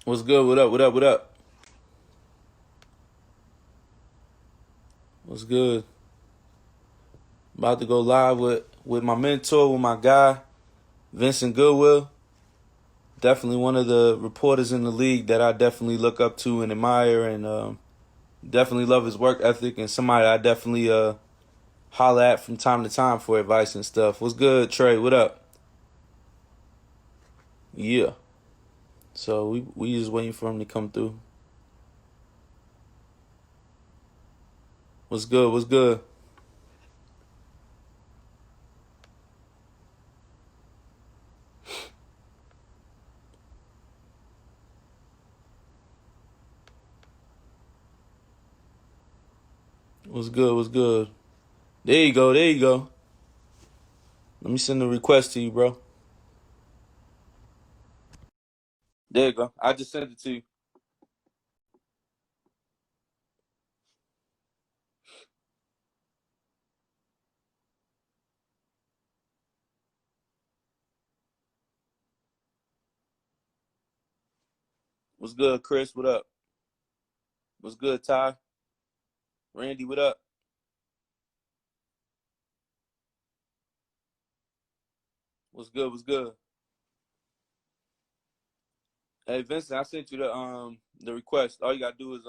What's good? What up? What up? What up? What's good? About to go live with my mentor, with my guy, Vincent Goodwill. Definitely one of the reporters in the league that I definitely look up to and admire, and definitely love his work ethic, and somebody I definitely holler at from time to time for advice and stuff. What's good, Trey? What up? Yeah. So we just waiting for him to come through. What's good? What's good? What's good? What's good? There you go. There you go. Let me send a request to you, bro. There you go. I just sent it to you. What's good, Chris? What up? What's good, Ty? Randy, what up? What's good? What's good? Hey, Vincent, I sent you the request. All you gotta do is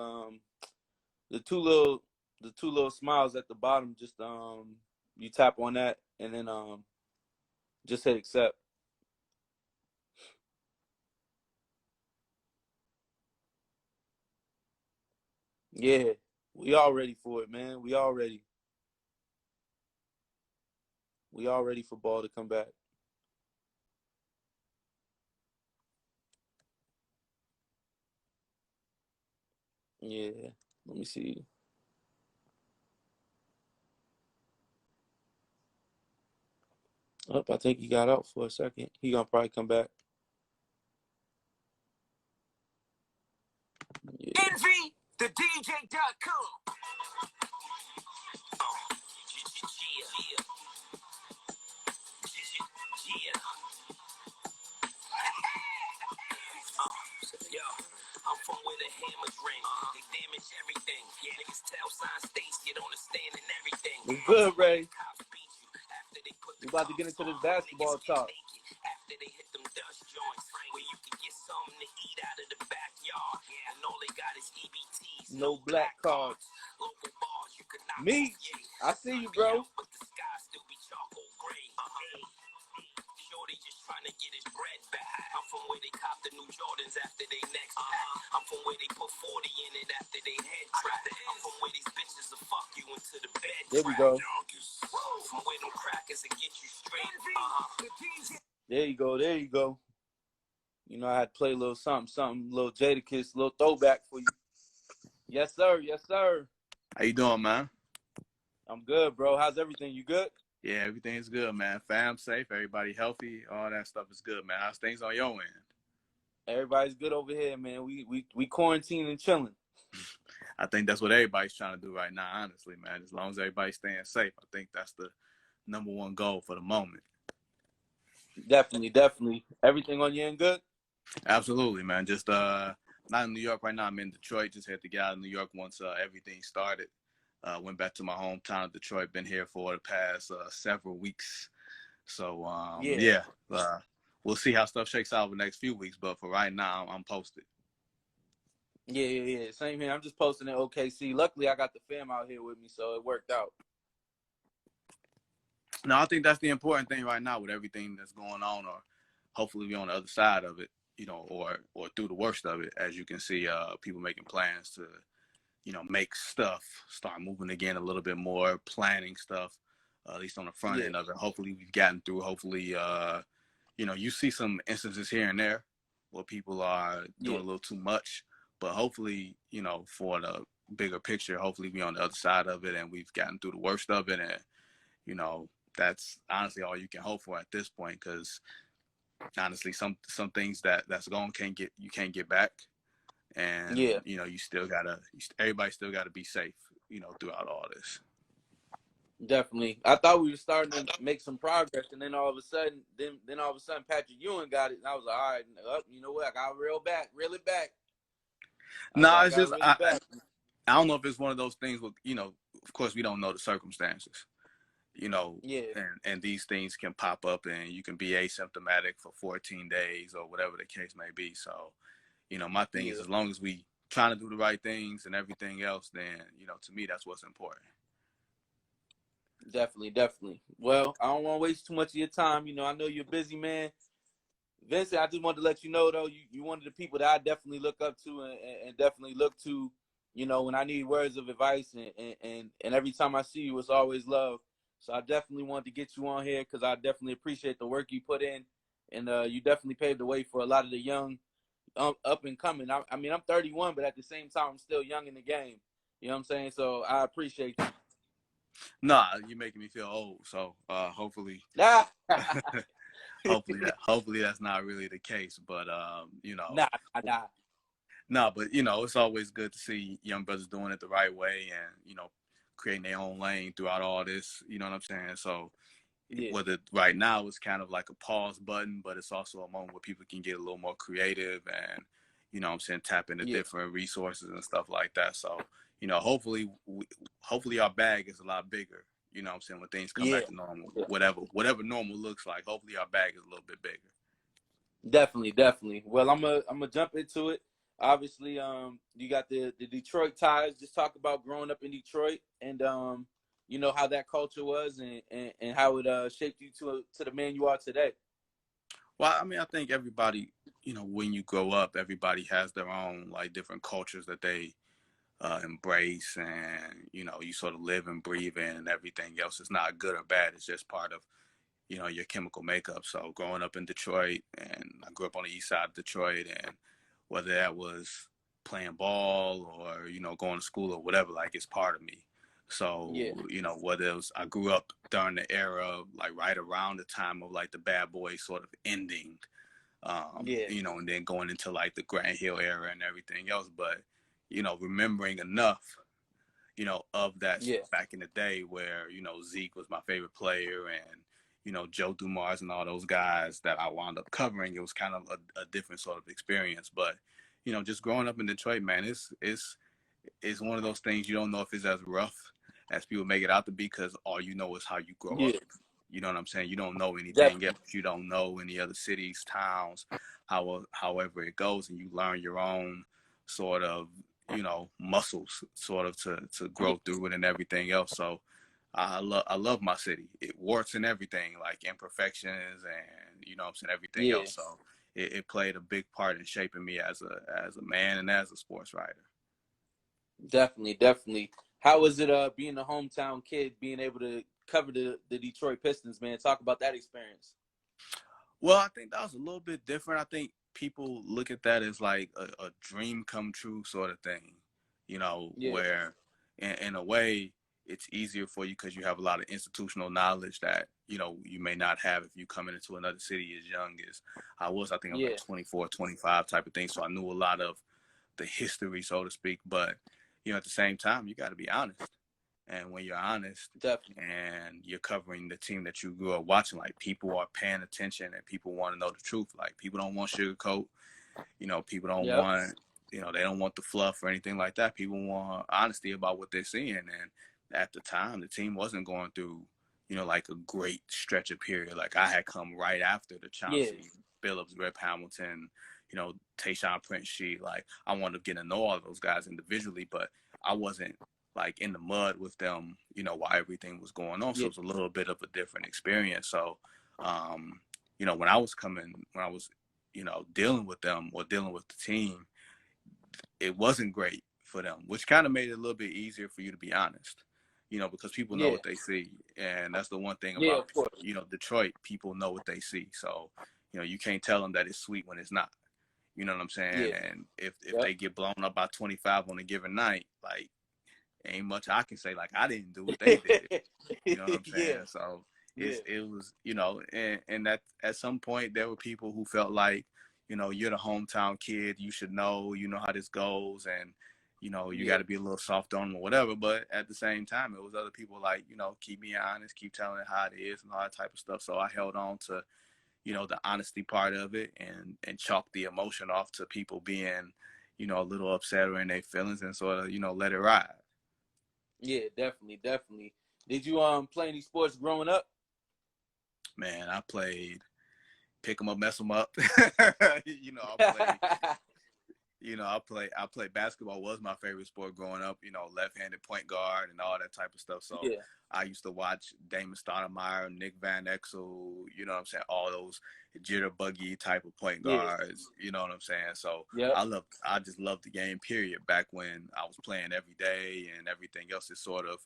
the two little the two little smiles at the bottom. Just you tap on that and then just hit accept. Yeah, we all ready for it, man. We all ready for ball to come back. Yeah. Let me see. Up, I think he got out for a second. He gonna probably come back. Yeah. Envy the DJ.com. Yo, I'm from where the hammers ring. They damage everything. Yeah, niggas tell sign states get on the stand and everything. What's good, Ray? We about to get into this basketball talk. After they hit them dust joints, where you can get something to eat out of the backyard. And all they got is EBTs, No black cards. Local bars you could not Me, I see you, bro. but the sky still be charcoal gray. Shorty just trying to get his bread back. I'm from where they cop the new Jordans after they next pack. I'm from where they put 40 in it after they head trap. I'm from where these bitches will fuck you into the bed. There we go. From where them crackers will get you straight. There you go. There you go. You know, I had to play a little something, little Jadakiss, little throwback for you. Yes, sir. Yes, sir. How you doing, man? I'm good, bro. How's everything? You good? Yeah, everything's good, man. Fam safe, everybody healthy, all that stuff is good, man. How's things on your end? Everybody's good over here, man. We quarantine and chilling. I think that's what everybody's trying to do right now, honestly, man. As long as everybody's staying safe, I think that's the number one goal for the moment. Definitely, definitely. Everything on your end good? Absolutely, man. Just not in New York right now. I'm in Detroit. Just had to get out of New York once everything started. Went back to my hometown of Detroit. Been here for the past several weeks. So yeah. We'll see how stuff shakes out over the next few weeks. But for right now, I'm posted. Yeah. Same here. I'm just posting in OKC. Luckily, I got the fam out here with me, so it worked out. No, I think that's the important thing right now with everything that's going on, or hopefully we're on the other side of it, you know, or through the worst of it. As you can see, people making plans to, you know, make stuff start moving again a little bit more, planning stuff, at least on the front end of it. Hopefully we've gotten through. Hopefully, you know, you see some instances here and there where people are doing a little too much, but hopefully, you know, for the bigger picture, hopefully we're on the other side of it and we've gotten through the worst of it, and you know, that's honestly all you can hope for at this point, because honestly some things that's gone you can't get back, and you know, you still gotta everybody still gotta be safe, you know, throughout all this. Definitely. I thought we were starting to make some progress, and then all of a sudden, Patrick Ewing got it, and I was like, all right, you know what? I got reel it back. No, I it's got just to reel it back. I don't know if it's one of those things with, of course we don't know the circumstances, Yeah, and these things can pop up and you can be asymptomatic for 14 days or whatever the case may be. So, my thing is, yeah, as long as we trying to do the right things and everything else, then, to me, that's what's important. definitely. Well, I don't want to waste too much of your time. I know you're a busy man. Vincent, I just wanted to let you know, though, you one of the people that I definitely look up to and definitely look to, when I need words of advice. And every time I see you, it's always love. So I definitely wanted to get you on here because I definitely appreciate the work you put in. And you definitely paved the way for a lot of the young up and coming. I mean, I'm 31, but at the same time, I'm still young in the game. You know what I'm saying? So I appreciate you. Nah, you're making me feel old. So hopefully, Nah, hopefully that's not really the case. But nah, nah. no, but it's always good to see young brothers doing it the right way and creating their own lane throughout all this. You know what I'm saying? So Yeah, whether right now it's kind of like a pause button, but it's also a moment where people can get a little more creative and what I'm saying, tap into yeah, different resources and stuff like that. So hopefully hopefully our bag is a lot bigger. You know what I'm saying, when things come yeah. back to normal, whatever normal looks like. Hopefully our bag is a little bit bigger. Definitely. Well, I'm gonna jump into it. Obviously, you got the Detroit ties. Just talk about growing up in Detroit and how that culture was and how it shaped you to the man you are today. Well, I mean, I think everybody, when you grow up, everybody has their own like different cultures that they embrace, and you sort of live and breathe in, and everything else is not good or bad. It's just part of your chemical makeup. So growing up in Detroit, and I grew up on the east side of Detroit, and whether that was playing ball or going to school or whatever, like it's part of me. Yeah, So whether it was, I grew up during the era like right around the time of like the Bad Boys sort of ending, yeah, and then going into like the Grant Hill era and everything else. But remembering enough of that yeah, back in the day where, Zeke was my favorite player, and, Joe Dumars and all those guys that I wound up covering. It was kind of a different sort of experience. But, just growing up in Detroit, man, it's one of those things you don't know if it's as rough as people make it out to be, because all you know is how you grow yeah. up. You know what I'm saying? You don't know anything Definitely. else. You don't know any other cities, towns, however it goes, and you learn your own sort of, muscles sort of to Yeah, grow through it and everything else. So I love my city. It warts and everything, like imperfections and what I'm saying, everything yeah. else. So it played a big part in shaping me as a man and as a sports writer. Definitely. How was it being a hometown kid, being able to cover the Detroit Pistons, man? Talk about that experience. Well, I think that was a little bit different. I think people look at that as like a dream come true sort of thing, Yeah, where in a way it's easier for you because you have a lot of institutional knowledge that, you may not have if you coming into another city as young as I was. I think I was like yeah, 24, 25 type of thing. So I knew a lot of the history, so to speak. But, at the same time, you got to be honest. And when you're honest definitely. and you're covering the team that you grew up watching, like people are paying attention and people want to know the truth. Like people don't want sugarcoat, people don't Yep. want, they don't want the fluff or anything like that. People want honesty about what they're seeing. And at the time, the team wasn't going through, like a great stretch of period. Like I had come right after the Yeah, Chauncey Billups, Rip Hamilton, Tayshaun Prince Sheet. Like I wanted to get to know all those guys individually, but I wasn't like in the mud with them, while everything was going on. So yeah, it was a little bit of a different experience. So, when I was dealing with them or dealing with the team, it wasn't great for them, which kind of made it a little bit easier for you to be honest, because people know yeah, what they see. And that's the one thing yeah. about, Of course. Detroit, people know what they see. So, you can't tell them that it's sweet when it's not. You know what I'm saying? Yeah, And if yep. they get blown up by 25 on a given night, like ain't much I can say. Like I didn't do what they did. You know what I'm Yeah, saying? So yeah, it was, and that at some point there were people who felt like, you're the hometown kid, you should know, how this goes, and you know, you got to be a little soft on them or whatever. But at the same time, it was other people like, you know, keep me honest, keep telling it how it is and all that type of stuff. So I held on to, you know, the honesty part of it and chalk the emotion off to people being, you know, a little upset or in their feelings and sort of, you know, let it ride. Yeah, definitely, definitely. Did you play any sports growing up? Man, I played pick them up, mess them up. You know, I played. You know, I played basketball was my favorite sport growing up, you know, left-handed point guard and all that type of stuff. So Yeah. I used to watch Damon Stoudemire, Nick Van Exel, you know what I'm saying, all those jitterbuggy type of point Yeah. guards, you know what I'm saying? So Yep. I just loved the game, period, back when I was playing every day and everything else is sort of,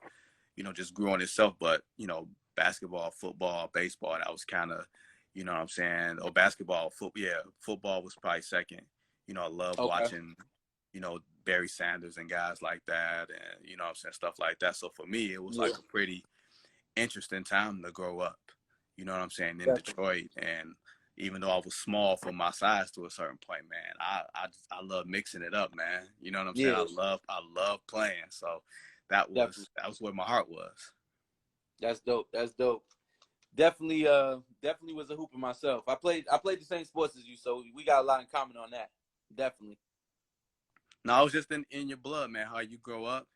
you know, just grew on itself. But, you know, basketball, football, baseball, that was kind of, you know what I'm saying? Or basketball, football was probably second. You know, I love Okay. watching, you know, Barry Sanders and guys like that and, you know what I'm saying, stuff like that. So for me, it was Yeah. like a pretty interesting time to grow up, you know what I'm saying, in Definitely. Detroit. And even though I was small for my size to a certain point, man, I love mixing it up, man. You know what I'm saying? Yeah. I love playing. So that Definitely. was where my heart was. That's dope. That's dope. Definitely, definitely was a hooper myself. I played the same sports as you, so we got a lot in common on that. Definitely. No, it's just in your blood, man, how you grow up,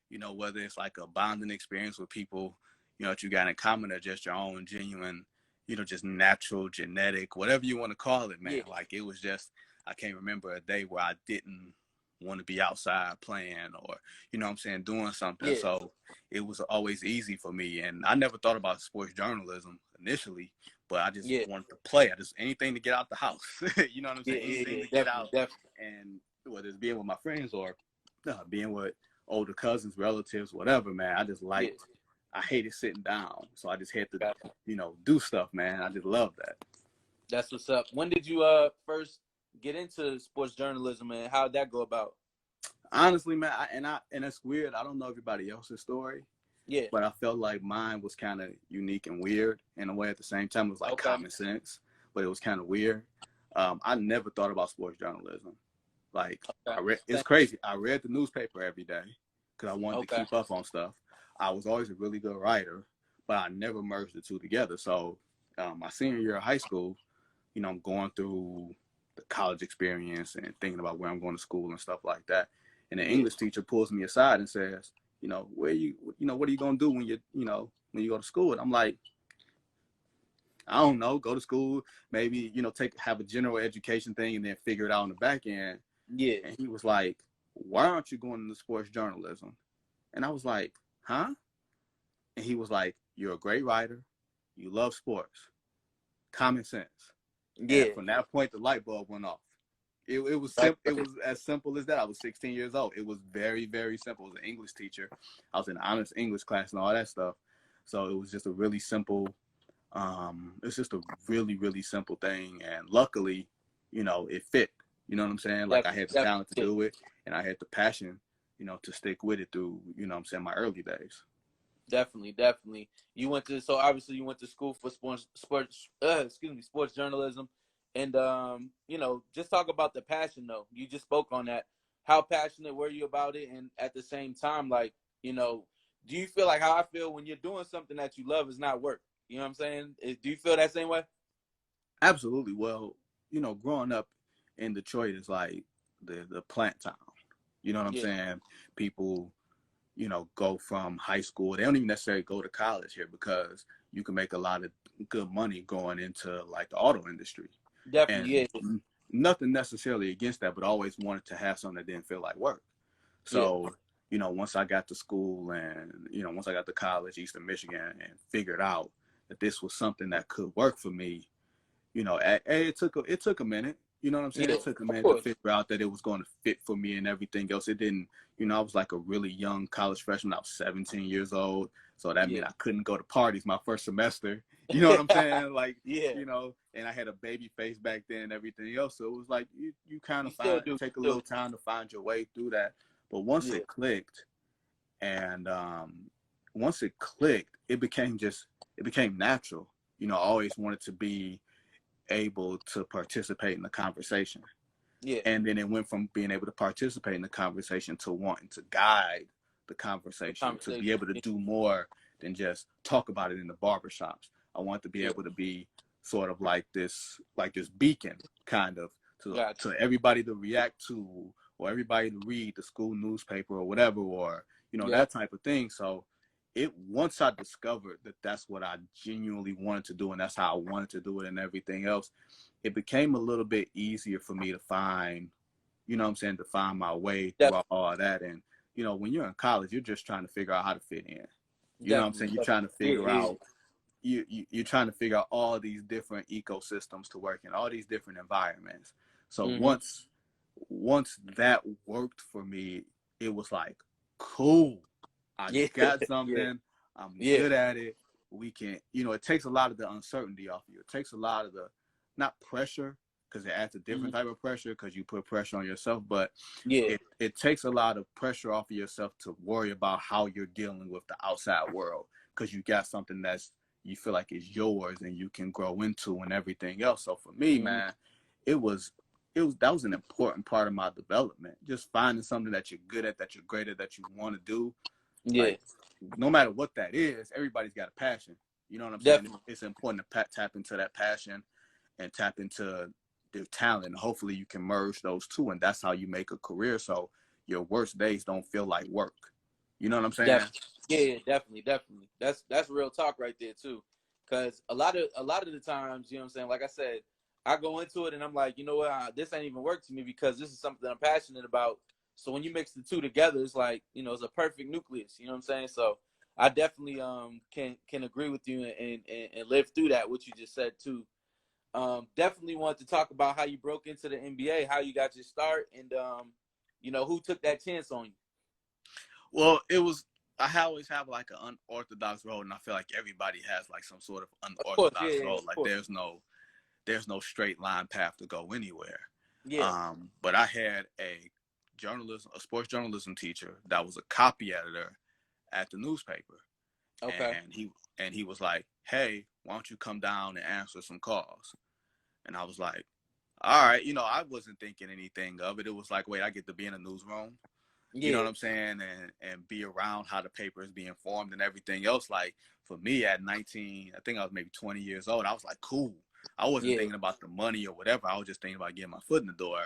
you know, whether it's like a bonding experience with people, you know, that you got in common or just your own genuine, you know, just natural, genetic, whatever you want to call it, man. Yeah. Like it was just, I can't remember a day where I didn't want to be outside playing or, you know what I'm saying, doing something. Yeah. So it was always easy for me. And I never thought about sports journalism initially, but I just Yeah. wanted to play. I just, anything to get out the house, you know what I'm Yeah. saying? Yeah. Anything Yeah. to get Definitely. out Definitely. and whether it's being with my friends or being with older cousins, relatives, whatever, man. Yeah. I hated sitting down. So I just had to, Got you. you know, do stuff, man. I just love that. That's what's up. When did you first get into sports journalism, and how did that go about? Honestly, man, and it's weird. I don't know everybody else's story, Yeah. but I felt like mine was kind of unique and weird in a way. At the same time, it was like Okay. common sense, but it was kind of weird. I never thought about sports journalism. Like Okay. it's crazy. I read the newspaper every day because I wanted to Okay. keep up on stuff. I was always a really good writer, but I never merged the two together. So my senior year of high school, you know, I'm going through the college experience and thinking about where I'm going to school and stuff like that. And the Yeah. English teacher pulls me aside and says, you know, what are you going to do when you go to school? And I'm like, I don't know, go to school, maybe, you know, have a general education thing and then figure it out on the back end. Yeah. And he was like, why aren't you going into sports journalism? And I was like, huh? And he was like, you're a great writer. You love sports. Common sense. And Yeah. from that point, the light bulb went off. It was simple. It was as simple as that. I was 16 years old. It was very, very simple. I was an English teacher. I was in honors English class and all that stuff. So it was just a really simple. It's just a really, really simple thing. And luckily, you know, it fit. You know what I'm saying? Like I Definitely. had the talent to Definitely. do it, and I had the passion, you know, to stick with it through, you know what I'm saying, my early days. Definitely, definitely. You went to so obviously you went to school for sports journalism, and just talk about the passion though. You just spoke on that. How passionate were you about it, and at the same time, like do you feel like how I feel when you're doing something that you love is not work? You know what I'm saying? Do you feel that same way? Absolutely. Well, you know, growing up in Detroit is like the plant town. You know what I'm Yeah, saying? People, you know, go from high school. They don't even necessarily go to college here because you can make a lot of good money going into like the auto industry. definitely. And Yeah, nothing necessarily against that, but I always wanted to have something that didn't feel like work. yeah, So, you know, once I got to school and, you know, once I got to college, Eastern Michigan, and figured out that this was something that could work for me, you know, it took a minute. You know what I'm saying? yeah. It took a Of minute to course. figure out that it was going to fit for me and everything else. It didn't, you know, I was like a really young college freshman. I was 17 years old. So that Yeah, meant I couldn't go to parties my first semester. You know what I'm saying? Like, yeah. you know, and I had a baby face back then and everything else. So it was like you kind You of still do. take a Still little do. time to find your way through that. But once Yeah, it clicked and once it clicked, it became natural. You know, I always wanted to be able to participate in the conversation. Yeah. And then it went from being able to participate in the conversation to wanting to guide the conversation, to be able to do more than just talk about it in the barbershops. I want to be able to be sort of like this beacon, kind of, to everybody to react to, or everybody to read the school newspaper or whatever, or that type of thing. So once I discovered that that's what I genuinely wanted to do, and that's how I wanted to do it, and everything else, it became a little bit easier for me to find, to find my way throughout all that. And, when you're in college, you're just trying to figure out how to fit in. You know what I'm saying? You're trying to figure out, you're trying to figure out all these different ecosystems to work in, all these different environments. So once that worked for me, it was like, cool, I got something, I'm good at it. We can, it takes a lot of the uncertainty off you. It takes a lot of the, not pressure, because it adds a different type of pressure, because you put pressure on yourself, but it takes a lot of pressure off of yourself to worry about how you're dealing with the outside world, because you got something that's, you feel like is yours and you can grow into and everything else. So for me, man, that was an important part of my development. Just finding something that you're good at, that you're great at, that you want to do. Like, no matter what that is, everybody's got a passion. You know what I'm saying? It's important to tap into that passion and tap into their talent. And hopefully you can merge those two, and that's how you make a career. So your worst days don't feel like work. You know what I'm saying? Definitely. That's real talk right there too. Because a lot of the times, you know what I'm saying, like I said, I go into it and I'm like, you know what, this ain't even work to me, because this is something that I'm passionate about. So when you mix the two together, it's like, it's a perfect nucleus. You know what I'm saying? So I definitely can agree with you and live through that, what you just said too. Definitely want to talk about how you broke into the NBA, how you got your start, and who took that chance on you. Well, I always have like an unorthodox road, and I feel like everybody has like some sort of unorthodox road. Like there's no straight line path to go anywhere. But I had a sports journalism teacher that was a copy editor at the newspaper. And he was like, "Hey, why don't you come down and answer some calls?" And I was like, "All right." I wasn't thinking anything of it. It was like, wait, I get to be in a newsroom. You know what I'm saying? And be around how the paper is being formed and everything else. Like, for me at 19, I think I was maybe 20 years old, I was like, cool. I wasn't thinking about the money or whatever. I was just thinking about getting my foot in the door.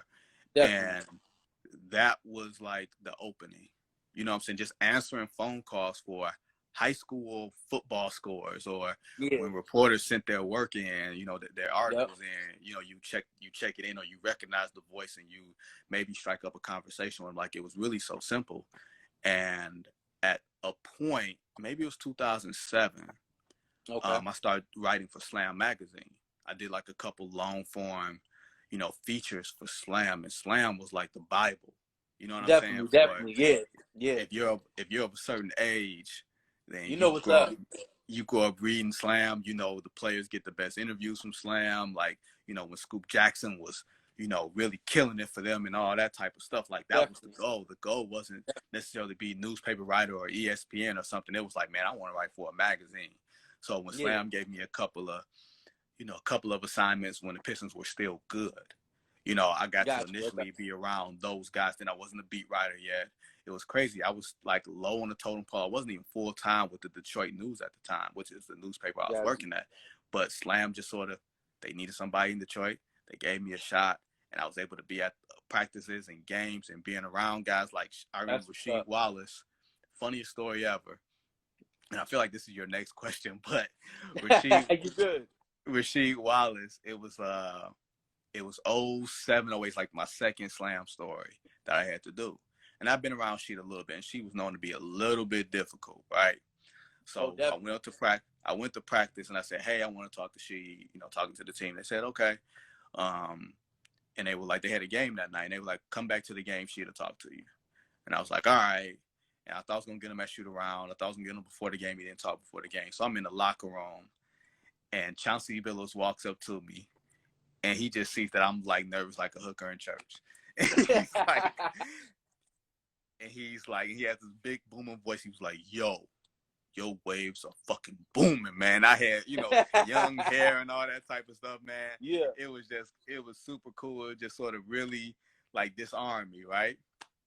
And that was like the opening. You know what I'm saying? Just answering phone calls for high school football scores, or when reporters sent their work in, their articles in, you check it in, or you recognize the voice and you maybe strike up a conversation with them. Like, it was really so simple. And at a point, maybe it was 2007, I started writing for Slam magazine. I did like a couple long form, features for Slam, and Slam was like the Bible. You know what I'm saying? Definitely. If you're of a certain age, then you know what's up. You grow up reading Slam. The players get the best interviews from Slam. Like, when Scoop Jackson was, really killing it for them and all that type of stuff. Like, that was the goal. The goal wasn't necessarily be newspaper writer or ESPN or something. It was like, man, I want to write for a magazine. So when Slam gave me a couple of assignments when the Pistons were still good, I got to initially be around those guys. Then I wasn't a beat writer yet. It was crazy. I was like low on the totem pole. I wasn't even full time with the Detroit News at the time, which is the newspaper I was working at. But Slam just they needed somebody in Detroit. They gave me a shot, and I was able to be at practices and games and being around guys like, I remember Rasheed Wallace. Funniest story ever. And I feel like this is your next question, but Rasheed Wallace, it was 07, 08, like my second Slam story that I had to do. And I've been around Sheed a little bit, and she was known to be a little bit difficult, right? So I went to practice, and I said, "Hey, I want to talk to Sheed," talking to the team. They said, "Okay." And they were like, they had a game that night, and they were like, "Come back to the game, Sheed will talk to you." And I was like, "All right." And I thought I was going to get him at shoot around. I thought I was going to get him before the game. He didn't talk before the game. So I'm in the locker room, and Chauncey Billups walks up to me, and he just sees that I'm like nervous like a hooker in church. And he's like, he has this big booming voice. He was like, "Yo, your waves are fucking booming, man. I had, young hair and all that type of stuff, man. Yeah. It was super cool. It just sort of really like disarmed me, right?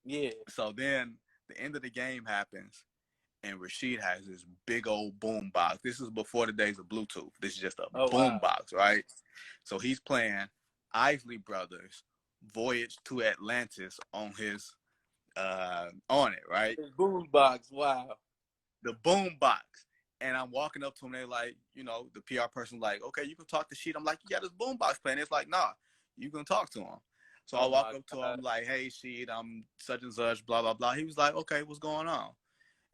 Yeah. So then the end of the game happens, and Rasheed has this big old boom box. This is before the days of Bluetooth. This is just a boom box, right? So he's playing Isley Brothers' Voyage to Atlantis on his on it, right? The boom box, wow. The boom box. And I'm walking up to him, they're like, the PR person like, okay, you can talk to Sheed. I'm like, you got this boom box playing. It's like, nah, you can talk to him. So I walk up to him like, hey, Sheed, I'm such and such, blah, blah, blah. He was like, okay, what's going on?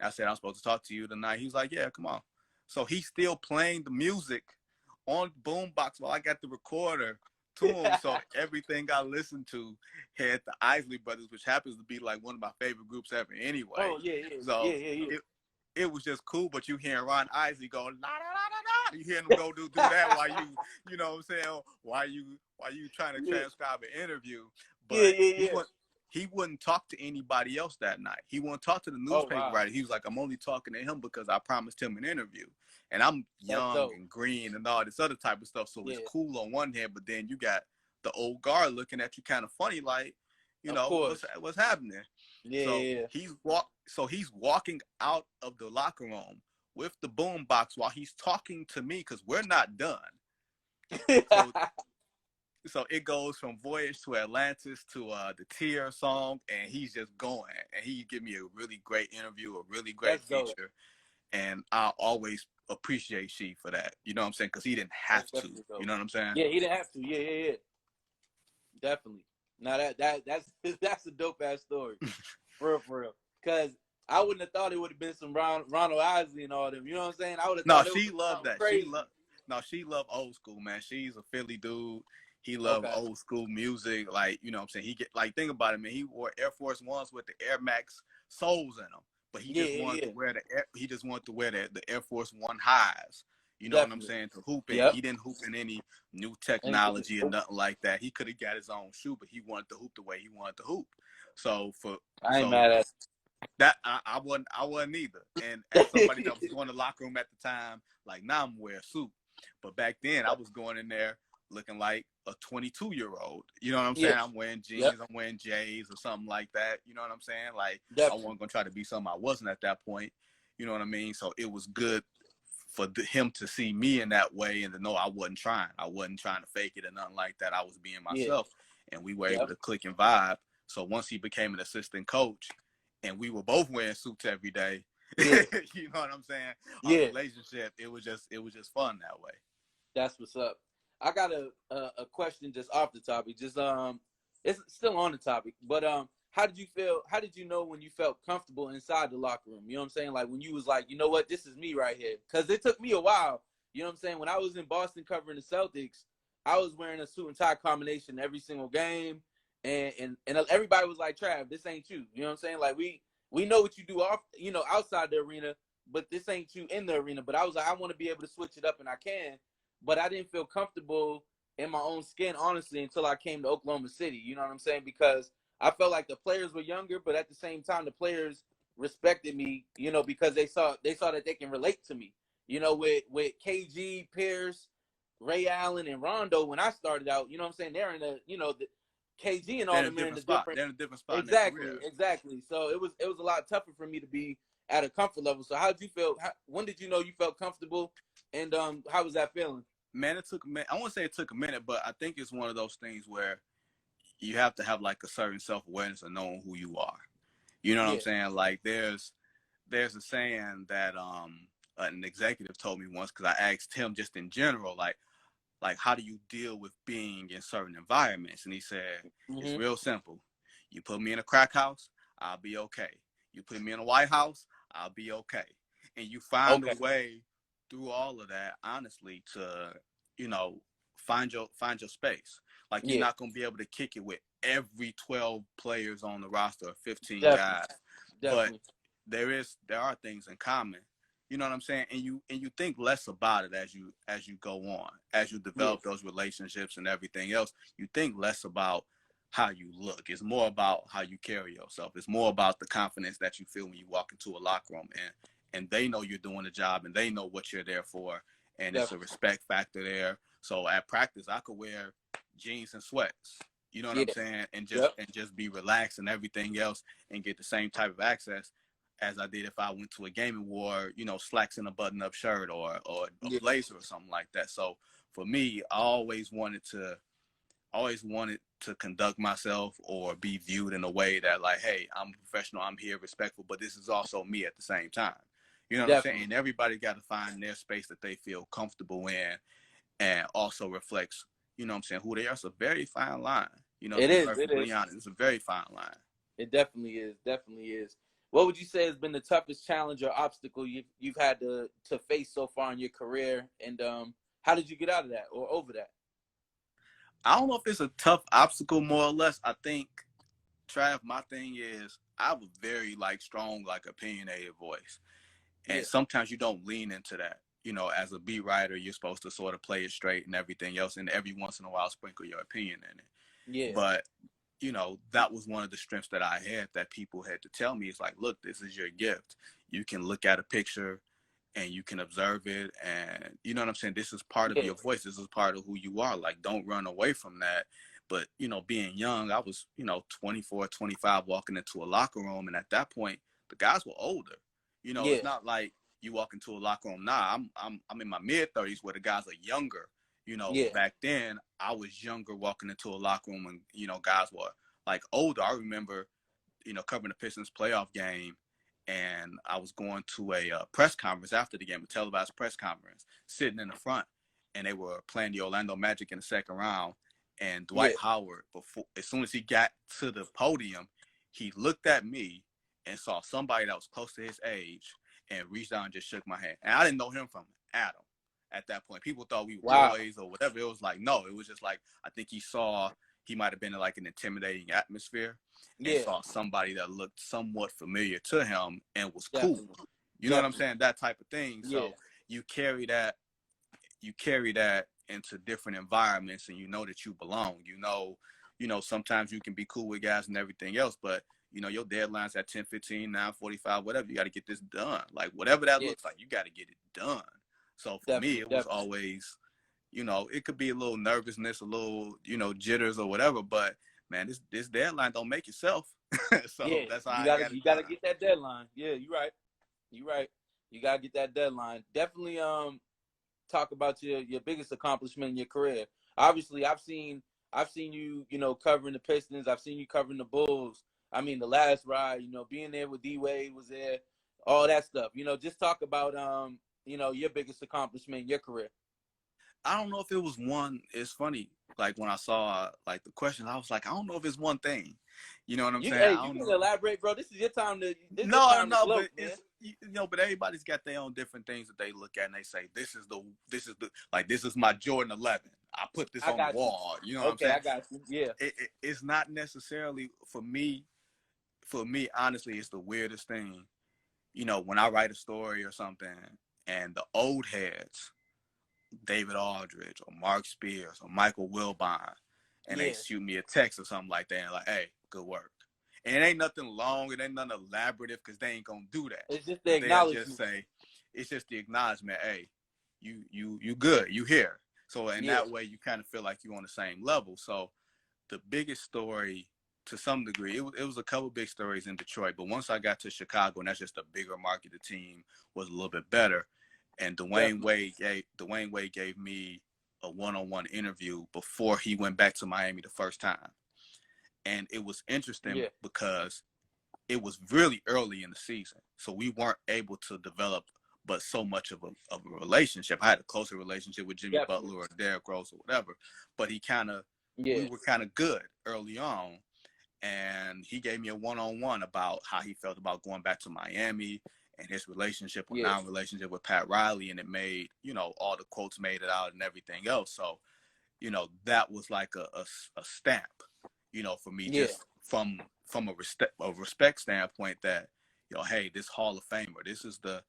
I said, I'm supposed to talk to you tonight. He was like, yeah, come on. So he's still playing the music on the boombox while I got the recorder to him. So everything I listened to had the Isley Brothers, which happens to be like one of my favorite groups ever anyway. Oh, yeah. So it was just cool, but you hearing Ron Isley go, la, la, la, la, la. You hearing him go do that while you know what I'm saying, while you trying to transcribe an interview. But he wouldn't talk to anybody else that night. He wouldn't talk to the newspaper writer. He was like, I'm only talking to him because I promised him an interview. And I'm young and green and all this other type of stuff. So it's cool on one hand, but then you got the old guard looking at you kind of funny, like, what's happening? Yeah. So he's walking out of the locker room with the boom box while he's talking to me because we're not done. So it goes from Voyage to Atlantis to the Tear song, and he's just going. And he give me a really great interview, a really great feature. And I always appreciate She for that. You know what I'm saying? Because he didn't have to. You know what I'm saying? Yeah, he didn't have to. Yeah. Definitely. Now that's a dope ass story. For real. Because I wouldn't have thought it would have been some Ronald Isley and all them. You know what I'm saying? I would have thought she loved that. Crazy. She loved old school, man. She's a Philly dude. He loved old school music. Like, you know what I'm saying? He get like, think about it, man. He wore Air Force Ones with the Air Max soles in them. But he just wanted to wear the Air Force One highs. You know what I'm saying? To hoop in. Yep. He didn't hoop in any new technology or nothing like that. He could have got his own shoe, but he wanted to hoop the way he wanted to hoop. So I ain't mad at that. I wasn't either. And as somebody that was going to the locker room at the time, like, now I'm wearing a suit. But back then I was going in there looking like a 22-year-old. You know what I'm saying? I'm wearing jeans, I'm wearing J's or something like that. You know what I'm saying? Like, I wasn't going to try to be something I wasn't at that point. You know what I mean? So it was good for him to see me in that way and to know I wasn't trying. I wasn't trying to fake it or nothing like that. I was being myself. And we were able to click and vibe. So once he became an assistant coach and we were both wearing suits every day, you know what I'm saying? Our relationship, it was just fun that way. That's what's up. I got a question just off the topic. Just it's still on the topic, but how did you feel? How did you know when you felt comfortable inside the locker room? You know what I'm saying? Like when you was like, you know what, this is me right here. Because it took me a while. You know what I'm saying? When I was in Boston covering the Celtics, I was wearing a suit and tie combination every single game, and everybody was like, Trav, this ain't you. You know what I'm saying? Like we know what you do off, outside the arena, but this ain't you in the arena. But I was like, I want to be able to switch it up, and I can. But I didn't feel comfortable in my own skin, honestly, until I came to Oklahoma City. You know what I'm saying? Because I felt like the players were younger, but at the same time, the players respected me, because they saw that they can relate to me. With KG, Pierce, Ray Allen, and Rondo, when I started out, you know what I'm saying? They're in the KG and all them are in a different They're in a different spot. Exactly. So it was a lot tougher for me to be at a comfort level. So how did you feel? When did you know you felt comfortable? And how was that feeling? Man, it took a minute. I won't say it took a minute, but I think it's one of those things where you have to have like a certain self-awareness of knowing who you are. You know what I'm saying? Like there's a saying that an executive told me once, because I asked him just in general, like how do you deal with being in certain environments? And he said, it's real simple. You put me in a crack house, I'll be okay. You put me in a White House, I'll be okay. And you find a way through all of that, honestly, to, find your space. Like you're not going to be able to kick it with every 12 players on the roster or 15 guys. Definitely. But there are things in common. You know what I'm saying? And you think less about it as you go on, as you develop those relationships and everything else. You think less about how you look. It's more about how you carry yourself. It's more about the confidence that you feel when you walk into a locker room. and they know you're doing the job, and they know what you're there for, and it's a Definitely. respect factor there. So at practice, I could wear jeans and sweats. You know what Yeah. I'm saying? And Yep. just be relaxed and everything else, and get the same type of access as I did if I went to a game and wore, slacks and a button-up shirt or a Yeah. blazer or something like that. So for me, I always wanted to conduct myself or be viewed in a way that, like, hey, I'm professional, I'm here, respectful, but this is also me at the same time. You know what I'm saying? Definitely. And everybody got to find their space that they feel comfortable in, and also reflects, who they are. It's a very fine line. To It be is. It perfectly is. honest, it's a very fine line. It definitely is. Definitely is. What would you say has been the toughest challenge or obstacle you've had to face so far in your career, and how did you get out of that or over that? I don't know if it's a tough obstacle, more or less. I think, Trav, my thing is I have a very strong, opinionated voice. Yeah. And sometimes you don't lean into that. As a beat writer, you're supposed to sort of play it straight and everything else, and every once in a while sprinkle your opinion in it. Yeah. But, that was one of the strengths that I had that people had to tell me. It's like, look, this is your gift. You can look at a picture and you can observe it, and you know what I'm saying? This is part of Yeah. your voice. This is part of who you are. Like, don't run away from that. But, being young, I was, 24, 25, walking into a locker room, and at that point, the guys were older. Yeah. It's not like you walk into a locker room. Nah, I'm in my mid-30s where the guys are younger. Yeah. Back then I was younger walking into a locker room when, guys were older. I remember, covering the Pistons playoff game, and I was going to a press conference after the game, a televised press conference, sitting in the front, and they were playing the Orlando Magic in the second round. And Yeah. Dwight Howard, as soon as he got to the podium, he looked at me and saw somebody that was close to his age and reached out and just shook my hand. And I didn't know him from Adam at that point. People thought we were Wow. boys or whatever. It was like, no, it was just like, I think he might have been in an intimidating atmosphere and Yeah. saw somebody that looked somewhat familiar to him and was cool. Definitely. You know what I'm Definitely. saying? That type of thing. Yeah. So you carry that into different environments, and that you belong. Sometimes you can be cool with guys and everything else, but your deadline's at 10:15, 9:45, whatever. You got to get this done. Like, whatever that Yeah. looks like, you got to get it done. So for me, Definitely. it was Definitely. always, it could be a little nervousness, a little, jitters or whatever, but man, this deadline don't make itself. So Yeah. that's how You I gotta got it you done. gotta get that deadline. Yeah. You're right. You're right. You gotta get that deadline. Definitely. Talk about your biggest accomplishment in your career. Obviously, I've seen you, covering the Pistons. I've seen you covering the Bulls. I mean, the last ride, being there with D Wade was there, all that stuff. Just talk about your biggest accomplishment in your career. I don't know if it was one. It's funny. Like, when I saw the question, I was like, I don't know if it's one thing. You know what I'm saying? Hey, I you don't can know. elaborate, bro. This is your time to No, gloat, but man. but everybody's got their own different things that they look at, and they say, this is my Jordan 11. I put this I on the got you. wall. You know what I'm Okay, saying? I got you. Yeah. It's not necessarily for me. For me, honestly, it's the weirdest thing. When I write a story or something, and the old heads, David Aldridge or Mark Spears or Michael Wilbon, and they Yeah. shoot me a text or something like that, and like, hey, good work. And it ain't nothing long, it ain't nothing elaborative, because they ain't gonna do that. It's just the But they'll just acknowledgement. say, it's just the acknowledgement, hey, you good, you here. So in Yeah. that way, you kind of feel like you're on the same level. So the biggest story, to some degree, it was a couple big stories in Detroit, but once I got to Chicago, and that's just a bigger market, the team was a little bit better. And Definitely. Dwayne Wade gave me a one-on-one interview before he went back to Miami the first time. And it was interesting Yeah. because it was really early in the season. So we weren't able to develop but so much of a relationship. I had a closer relationship with Jimmy Definitely. Butler or Derrick Rose or whatever, but we Yeah. were kind of good early on. And he gave me a one-on-one about how he felt about going back to Miami and his relationship or Yeah. non-relationship with Pat Riley. And it made, all the quotes made it out and everything else. So, that was like a stamp, for me, Yeah. just from a respect standpoint, that, hey, this Hall of Famer, this is the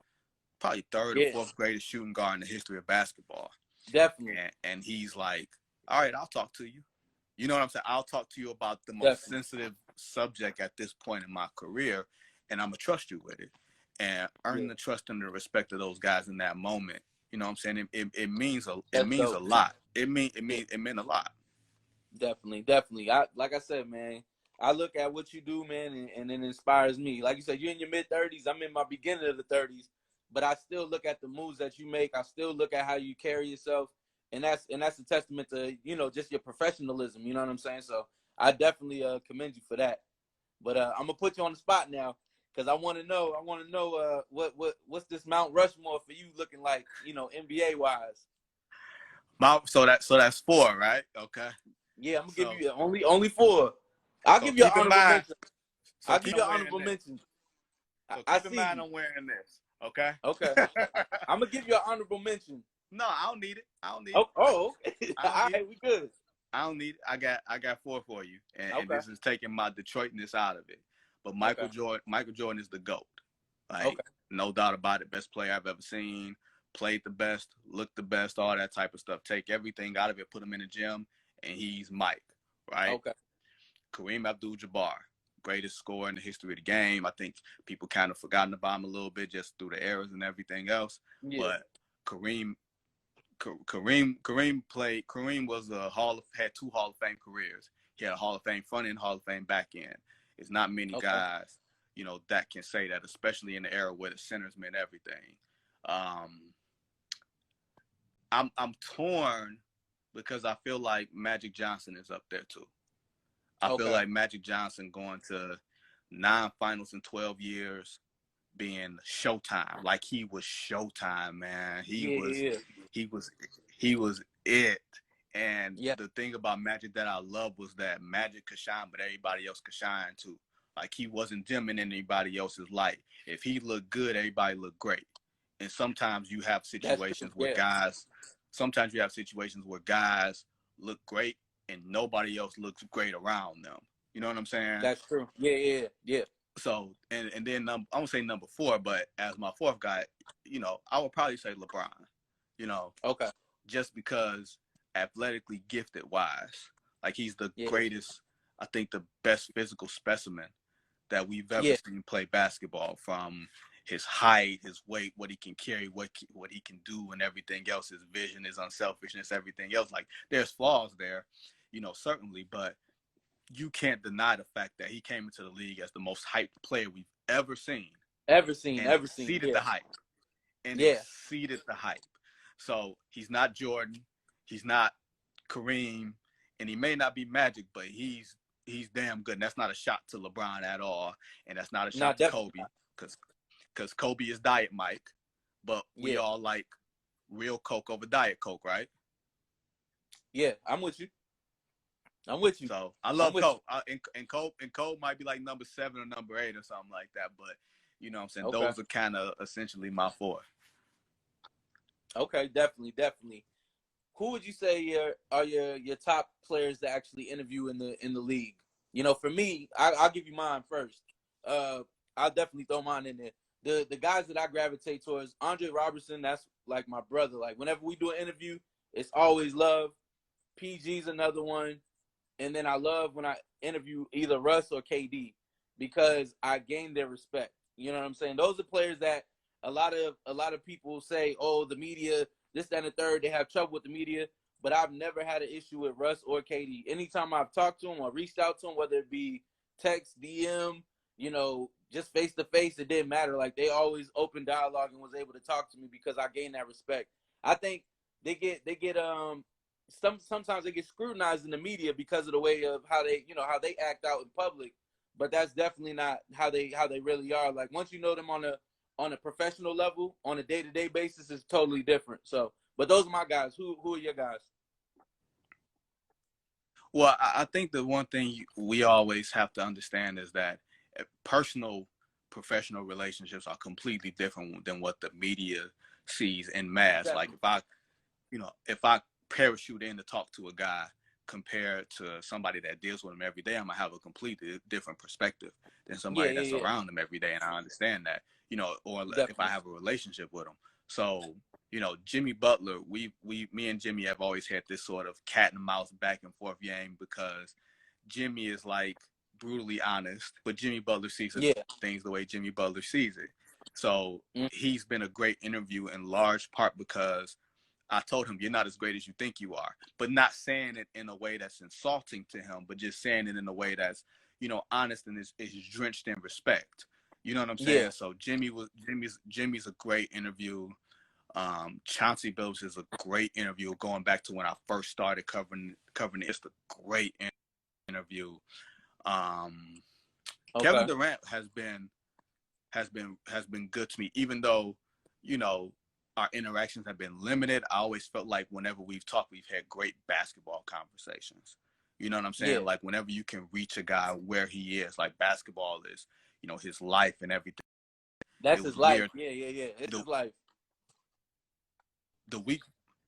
probably third or Yeah. fourth greatest shooting guard in the history of basketball. Definitely. And he's like, all right, I'll talk to you. You know what I'm saying? I'll talk to you about the most Definitely. sensitive subject at this point in my career, and I'm going to trust you with it. and earning the trust and the respect of those guys in that moment. You know what I'm saying? It means a lot. It meant a lot. Definitely. Like I said, man, I look at what you do, man, and it inspires me. Like you said, you're in your mid-30s. I'm in my beginning of the 30s, but I still look at the moves that you make. I still look at how you carry yourself, and that's a testament to, you know, just your professionalism. You know what I'm saying? So I definitely commend you for that. But I'm gonna put you on the spot now because I want to know. What's this Mount Rushmore for you looking like? You know, NBA wise. So that's 4, right? Okay. Yeah, I'm gonna give you only 4. I'll give you an honorable mention. I'll give you an honorable mention. So I keep in see mind you. I'm wearing this. Okay. Okay. I'm gonna give you an honorable mention. No, I don't need it. Oh, okay. All right, we good. I don't need it. I got 4 for you, and Okay. this is taking my Detroitness out of it. But Michael Jordan is the GOAT. Like, no doubt about it. Best player I've ever seen. Played the best, looked the best, all that type of stuff. Take everything out of it, put him in the gym, and he's Mike, right? Okay. Kareem Abdul-Jabbar, greatest scorer in the history of the game. I think people kind of forgotten about him a little bit just through the errors and everything else. Yeah. But Kareem was had 2 Hall of Fame careers. He had a Hall of Fame front end, Hall of Fame back end. It's not many guys, you know, that can say that, especially in the era where the centers meant everything. I'm torn because I feel like Magic Johnson is up there too. I feel like Magic Johnson going to 9 finals in 12 years, being Showtime. Like, he was Showtime, man. He was it. And the thing about Magic that I love was that Magic could shine, but everybody else could shine too. Like, he wasn't dimming anybody else's light. If he looked good, everybody looked great. And sometimes you have situations where guys look great and nobody else looks great around them. You know what I'm saying? That's true. Yeah. So, and then I'm gonna say number 4, but as my 4th guy, you know, I would probably say LeBron. You know, just because athletically gifted wise, like, he's the greatest. I think the best physical specimen that we've ever seen play basketball, from his height, his weight, what he can carry, what he can do, and everything else, his vision, his unselfishness, everything else. Like, there's flaws there, you know, certainly, but you can't deny the fact that he came into the league as the most hyped player we've ever seen. Exceeded the hype. Exceeded the hype. So he's not Jordan, he's not Kareem, and he may not be Magic, but he's damn good. And that's not a shot to LeBron at all, and that's not a shot to Kobe, because Kobe is Diet Mike, but we all like real Coke over Diet Coke, right? Yeah, I'm with you. So I love Coke, and Coke might be like number 7 or number 8 or something like that. But you know what I'm saying? Those are kind of essentially my 4. Okay, definitely. Who would you say are your top players to actually interview in the league? You know, for me, I'll give you mine first. I'll definitely throw mine in there. The guys that I gravitate towards, Andre Robertson, that's like my brother. Like, whenever we do an interview, it's always love. PG's another one. And then I love when I interview either Russ or KD, because I gain their respect. You know what I'm saying? Those are players that a lot of people say, oh, the media, this, that, and the third, they have trouble with the media. But I've never had an issue with Russ or KD. Anytime I've talked to them or reached out to them, whether it be text, DM, you know, just face to face, it didn't matter. Like, they always open dialogue and was able to talk to me because I gained that respect. I think they get sometimes they get scrutinized in the media because of the way of how they act out in public, but that's definitely not how they really are. Like, once you know them on a professional level, on a day-to-day basis, it's totally different. So, but those are my guys. Who are your guys? Well, I think the one thing we always have to understand is that personal professional relationships are completely different than what the media sees en masse. Exactly. Like, if I parachute in to talk to a guy compared to somebody that deals with him every day, I'm gonna have a completely different perspective than somebody that's around him every day. And I understand that, or definitely. If I have a relationship with him. So, Jimmy Butler, me and Jimmy have always had this sort of cat and mouse back and forth game, because Jimmy is like brutally honest, but Jimmy Butler sees things the way Jimmy Butler sees it. So he's been a great interview in large part because I told him, you're not as great as you think you are, but not saying it in a way that's insulting to him, but just saying it in a way that's, honest and is drenched in respect. You know what I'm saying? Yeah. So Jimmy's a great interview. Chauncey Billups is a great interview. Going back to when I first started covering it, it's a great interview. Kevin Okay. Durant has been good to me, even though, our interactions have been limited. I always felt like whenever we've talked, we've had great basketball conversations. You know what I'm saying? Yeah. Like whenever you can reach a guy where he is, like basketball is, his life and everything. That's It his was life. weird. Yeah. It's The, his life.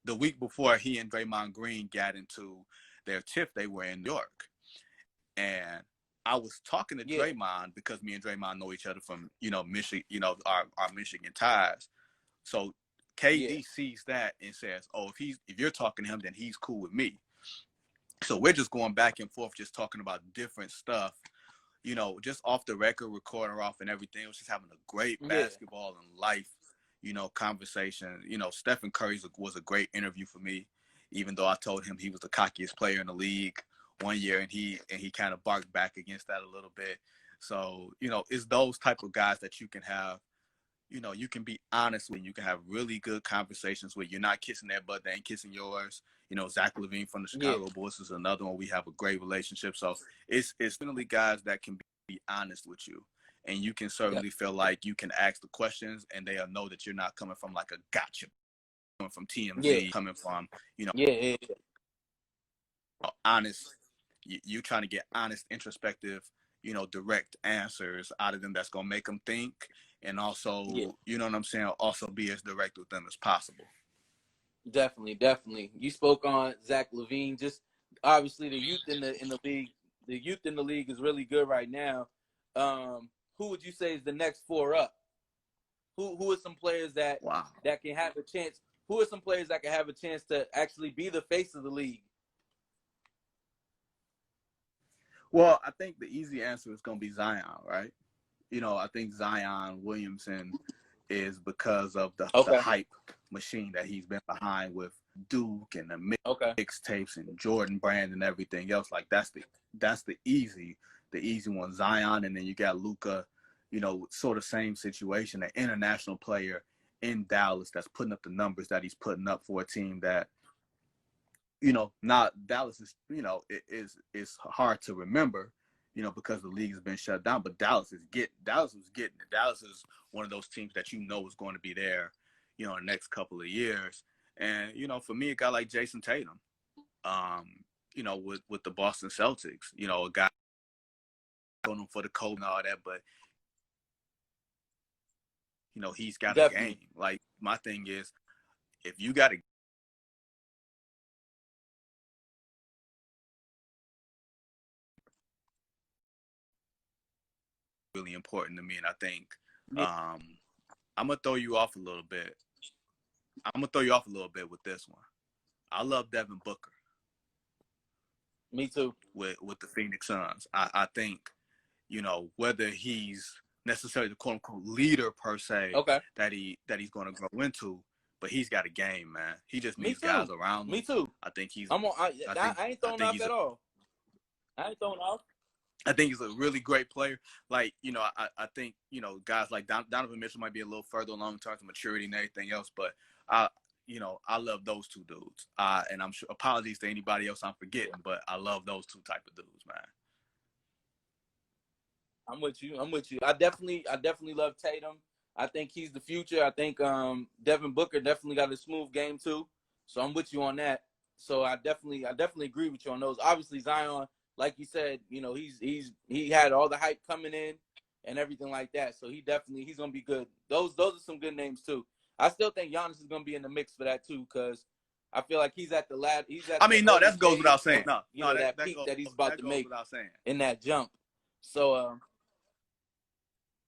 the week before he and Draymond Green got into their tiff, they were in New York. And I was talking to Draymond because me and Draymond know each other from, Michigan, our Michigan ties. So KD sees that and says, "Oh, if you're talking to him, then he's cool with me." So we're just going back and forth, just talking about different stuff, just off the record, recorder off and everything. It was just having a great basketball and life, conversation. Stephen Curry was a great interview for me, even though I told him he was the cockiest player in the league one year, and he kind of barked back against that a little bit. So, it's those type of guys that you can have, you can be honest with, you can have really good conversations with. You're not kissing their butt, they ain't kissing yours. Zach LaVine from the Chicago Bulls is another one. We have a great relationship. So it's definitely guys that can be honest with you. And you can certainly feel like you can ask the questions and they'll know that you're not coming from like a gotcha, coming from TMZ, coming from, honest. You trying to get honest, introspective, direct answers out of them that's going to make them think. And also, you know what I'm saying? Also be as direct with them as possible. Definitely. You spoke on Zach LaVine. Just obviously the youth in the league. The youth in the league is really good right now. Who would you say is the next four up? Who are some players that can have a chance? Who are some players that can have a chance to actually be the face of the league? Well, I think the easy answer is going to be Zion, right? I think Zion Williamson is because of the hype machine that he's been behind with Duke and the mixtapes and Jordan Brand and everything else. Like that's the easy one, Zion. And then you got Luka, sort of same situation, an international player in Dallas that's putting up the numbers that he's putting up for a team that, not Dallas is, it's hard to remember, because the league has been shut down. But Dallas was getting it. Dallas is one of those teams that is going to be there, in the next couple of years. And for me, a guy like Jason Tatum, with the Boston Celtics, a guy going for the code and all that, but he's got a game. Like my thing is, if you got a really important to me, and I think I'm gonna throw you off a little bit. With this one. I love Devin Booker. Me too. With the Phoenix Suns, I think whether he's necessarily the quote unquote leader per se that he's going to grow into, but he's got a game, man. He just needs guys around him. Me too. I think he's. I ain't throwing off at all. I ain't throwing off. I think he's a really great player. Like, I think, guys like Donovan Mitchell might be a little further along in terms of maturity and everything else, but I love those two dudes. And I'm sure, apologies to anybody else I'm forgetting, but I love those two type of dudes, man. I'm with you. I definitely love Tatum. I think he's the future. I think Devin Booker definitely got a smooth game too. So I'm with you on that. So I definitely agree with you on those. Obviously Zion, like you said, he had all the hype coming in and everything like that. So he's gonna be good. Those are some good names too. I still think Giannis is gonna be in the mix for that too, because I feel like he's at the lab. That goes without saying. That peak that he's about to make in that jump. So,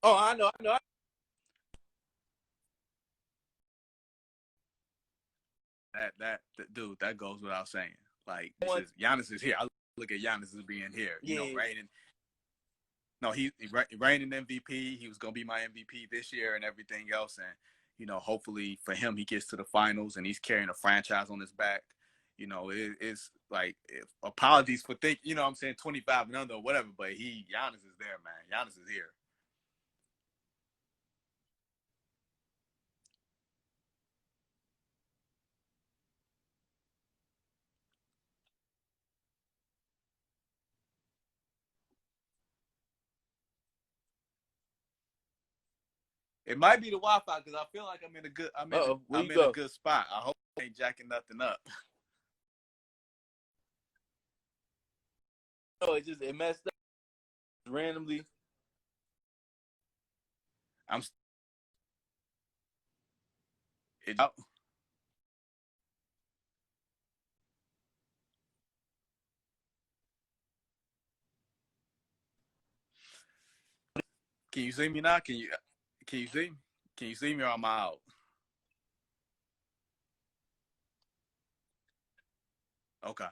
I know. That dude, that goes without saying. Like, Giannis is here. I look at Giannis as being here, reigning. no, he reigning MVP. He was gonna be my MVP this year and everything else. And hopefully for him, he gets to the finals and he's carrying a franchise on his back. It's like apologies for thinking. I'm saying 25 and under or whatever, but Giannis is there, man. Giannis is here. It might be the Wi-Fi because I feel like I'm in a good. Where you in a go? good spot. I hope I ain't jacking nothing up. No, it messed up randomly. I'm. It, can you see me now? Can you see me? Can you see me or am I out? Okay.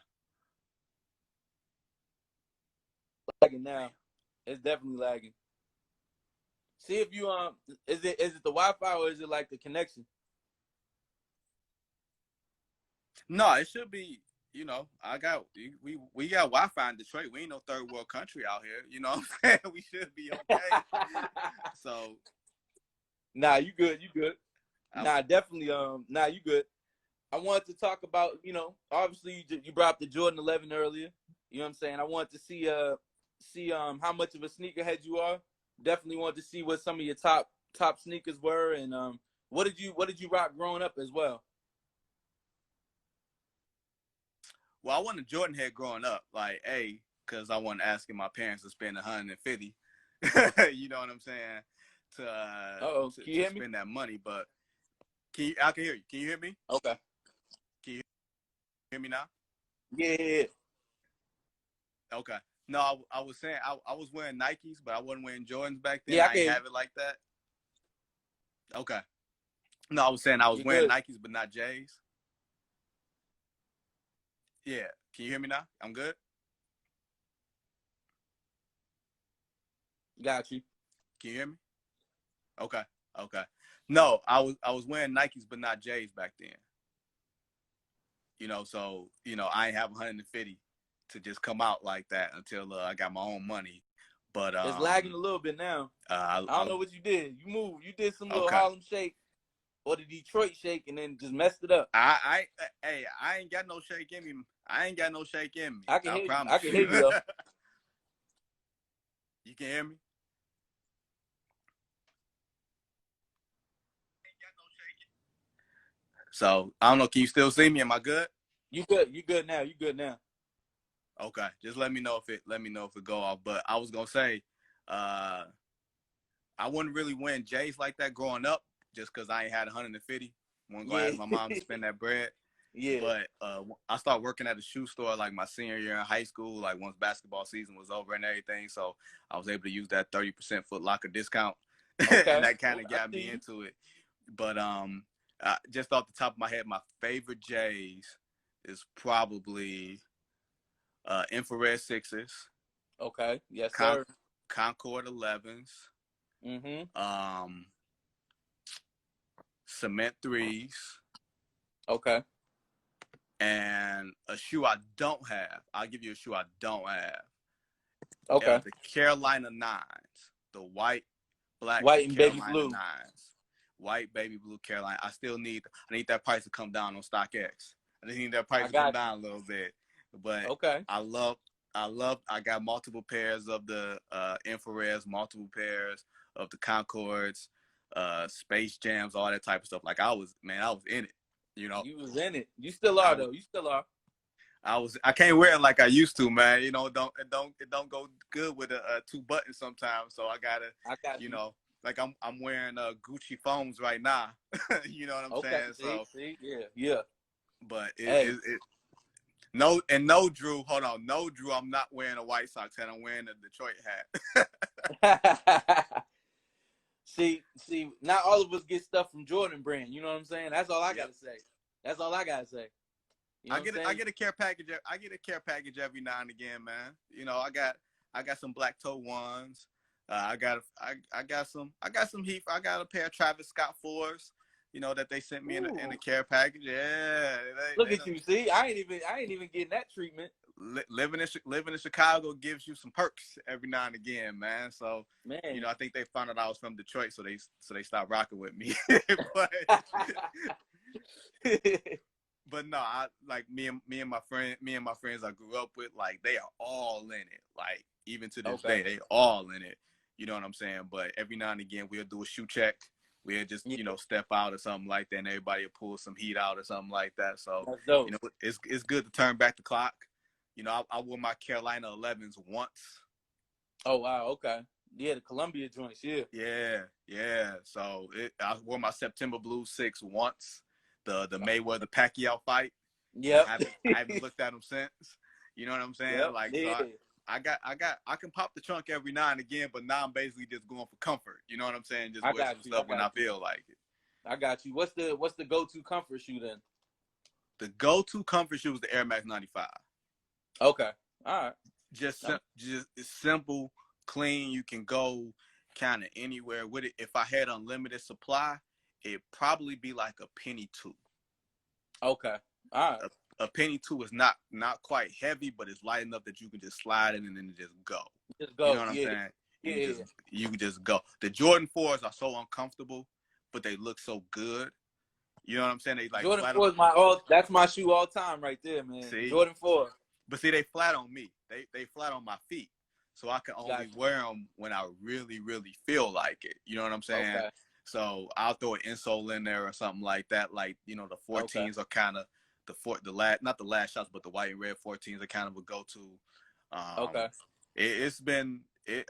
Lagging now. It's definitely lagging. See if you is it the Wi-Fi or is it like the connection? No, it should be. We got Wi-Fi in Detroit. We ain't no third world country out here. You know what I'm saying? We should be okay. So. Nah, you good. You good. Nah, definitely. Nah, you good. I wanted to talk about, obviously you brought up the Jordan 11 earlier. You know what I'm saying? I wanted to see how much of a sneakerhead you are. Definitely wanted to see what some of your top sneakers were, and what did you rock growing up as well? Well, I wasn't a Jordan head growing up, like because I wasn't asking my parents to spend 150. You know what I'm saying? To spend that money, but I can hear you. Can you hear me? Okay. Can you hear me now? Yeah. Okay. No, I was saying I was wearing Nikes, but I wasn't wearing Jordans back then. Yeah, I ain't have it like that. Okay. No, I was saying I was wearing Nikes, but not J's. Yeah. Can you hear me now? I'm good. Got you. Can you hear me? Okay. Okay. No, I was wearing Nikes, but not J's back then. So I ain't have 150 to just come out like that until I got my own money. But it's lagging a little bit now. I don't know what you did. You moved. You did some little Harlem Shake or the Detroit Shake, and then just messed it up. I ain't got no shake in me. I ain't got no shake in me. I can hear you. I can hear you though. You can hear me? So I don't know. Can you still see me? Am I good? You good. You good now. You good now. Okay. Just let me know if it go off. But I was gonna say, I wouldn't really win J's like that growing up, just because I ain't had 150. Wasn't gonna ask my mom to spend that bread. Yeah. But I started working at a shoe store like my senior year in high school, like once basketball season was over and everything. So I was able to use that 30% Foot Locker discount. Okay. And that kind of got me into it. But just off the top of my head, my favorite J's is probably Infrared Sixes. Okay. Yes, sir. Concord 11s. Mm-hmm. Cement 3s. Okay. And a shoe I don't have. I'll give you a shoe I don't have. Okay. The Carolina 9s. The white and Carolina baby blue 9s. White, baby blue Carolina. I need that price to come down on StockX. I need that price to come down a little bit. But okay. I got multiple pairs of the infrareds, multiple pairs of the Concords, Space Jams, all that type of stuff. Like I was in it. You was in it. You still are though. You still are. I can't wear it like I used to, man. It don't go good with a 2 buttons sometimes. So I got you. Like I'm wearing Gucci foams right now. You know what I'm saying? See, yeah. But no, Drew. Hold on, no, Drew. I'm not wearing a White Sox hat. I'm wearing a Detroit hat. see, not all of us get stuff from Jordan brand. You know what I'm saying? That's all I gotta say. That's all I gotta say. You know I get a care package. I get a care package every now and again, man. I got some black toe ones. I got some Heat. I got a pair of Travis Scott 4s, that they sent me in a care package. Yeah, Look at you. See, I ain't even getting that treatment. Living in Chicago gives you some perks every now and again, man. So, Man. I think they found out I was from Detroit, so they stopped rocking with me. But no, I like me and my friends I grew up with, like they are all in it. Like even to this day, they all in it. You know what I'm saying? But every now and again, we'll do a shoe check. We'll just step out or something like that, and everybody will pull some heat out or something like that. So it's good to turn back the clock. I wore my Carolina 11s once. Oh wow, okay. Yeah, the Columbia joints, yeah. Yeah. So I wore my September Blue 6 once. The Mayweather Pacquiao fight. Yep. I haven't looked at them since. You know what I'm saying? Yep. Like yeah. so I can pop the trunk every now and again, but now I'm basically just going for comfort. You know what I'm saying? Just wear some stuff when I feel like it. I got you. What's the go-to comfort shoe then? The go-to comfort shoe is the Air Max 95. Okay. All right. Just it's simple, clean. You can go kind of anywhere with it. If I had unlimited supply, it'd probably be like a penny 2. Okay. All right. A penny 2 is not quite heavy, but it's light enough that you can just slide in and then just go. Just go. You know what I'm saying? You can just go. The Jordan 4s are so uncomfortable, but they look so good. You know what I'm saying? They like Jordan 4 is that's my shoe all time right there, man. See? Jordan 4. But see, they flat on me. They flat on my feet. So I can only wear them when I really, really feel like it. You know what I'm saying? Okay. So I'll throw an insole in there or something like that. Like, the 14s are kind of not the last shots, but the white and red 14s are kind of a go-to. It's been the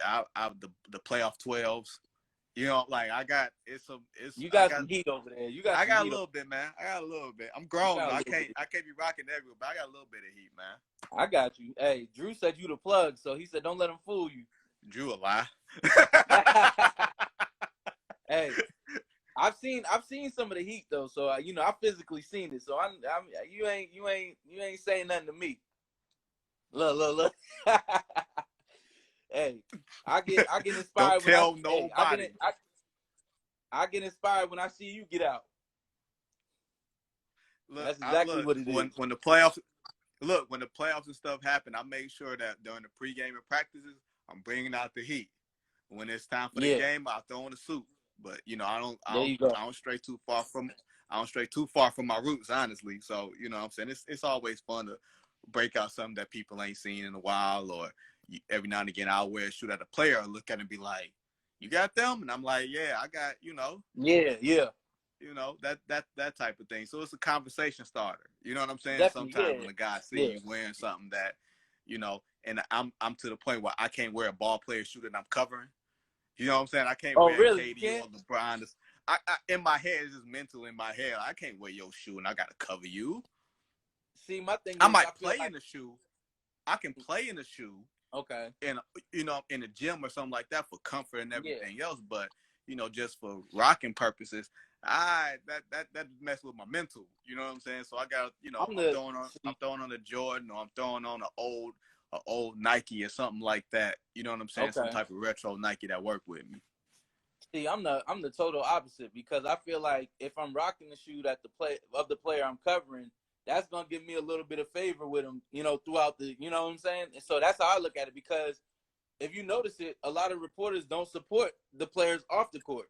playoff 12s. Like I got you got some heat over there. I got a little bit, man. I got a little bit. I'm grown. I can't be rocking everywhere, but I got a little bit of heat, man. I got you. Hey, Drew said you the plug, so he said don't let him fool you. Drew a lie. Hey, I've seen some of the heat though, so I physically seen it. So you ain't saying nothing to me. Look. Hey, I get inspired. Don't tell nobody. I get inspired when I see you get out. Look, that's exactly what it is. When the playoffs and stuff happen, I make sure that during the pregame and practices, I'm bringing out the heat. When it's time for the game, I'll throw in a suit. But I don't stray too far from my roots, honestly. So what I'm saying, it's always fun to break out something that people ain't seen in a while, or every now and again I'll wear a shoe that a player will look at and be like, "You got them?" And I'm like, "Yeah, I got." Yeah. That type of thing. So it's a conversation starter. You know what I'm saying? Definitely, sometimes when a guy see you wearing something that, and I'm to the point where I can't wear a ball player shoe that I'm covering. You know what I'm saying? I can't wear KD or LeBron. I in my head, it's just mental in my head. I can't wear your shoe and I gotta cover you. See, my thing is I might play in the shoe. I can play in the shoe. Okay. And in the gym or something like that for comfort and everything else, but just for rocking purposes, that mess with my mental. You know what I'm saying? So I got I'm throwing on a Jordan, or I'm throwing on an old Nike or something like that. You know what I'm saying? Some type of retro Nike that work with me. See, I'm the total opposite, because I feel like if I'm rocking the shoe that the player I'm covering, that's gonna give me a little bit of favor with him, throughout the, you know what I'm saying? And so that's how I look at it, because if you notice it, a lot of reporters don't support the players off the court.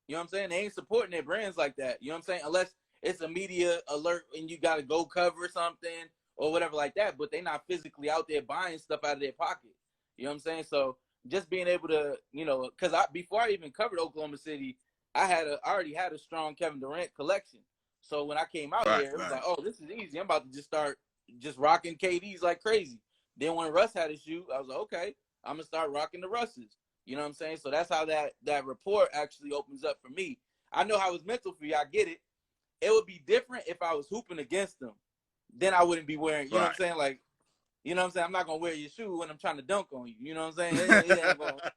You know what I'm saying? They ain't supporting their brands like that. You know what I'm saying? Unless it's a media alert and you got to go cover something or whatever like that, but they're not physically out there buying stuff out of their pocket. You know what I'm saying? So just being able to, because before I even covered Oklahoma City, I already had a strong Kevin Durant collection. So when I came out here, it was like, oh, this is easy. I'm about to just start just rocking KDs like crazy. Then when Russ had his shoe, I was like, okay, I'm going to start rocking the Russes. You know what I'm saying? So that's how that report actually opens up for me. I know how it's mental for you. I get it. It would be different if I was hooping against them. Then I wouldn't be wearing, you know what I'm saying? Like, you know what I'm saying? I'm not going to wear your shoe when I'm trying to dunk on you. You know what I'm saying? It ain't gonna,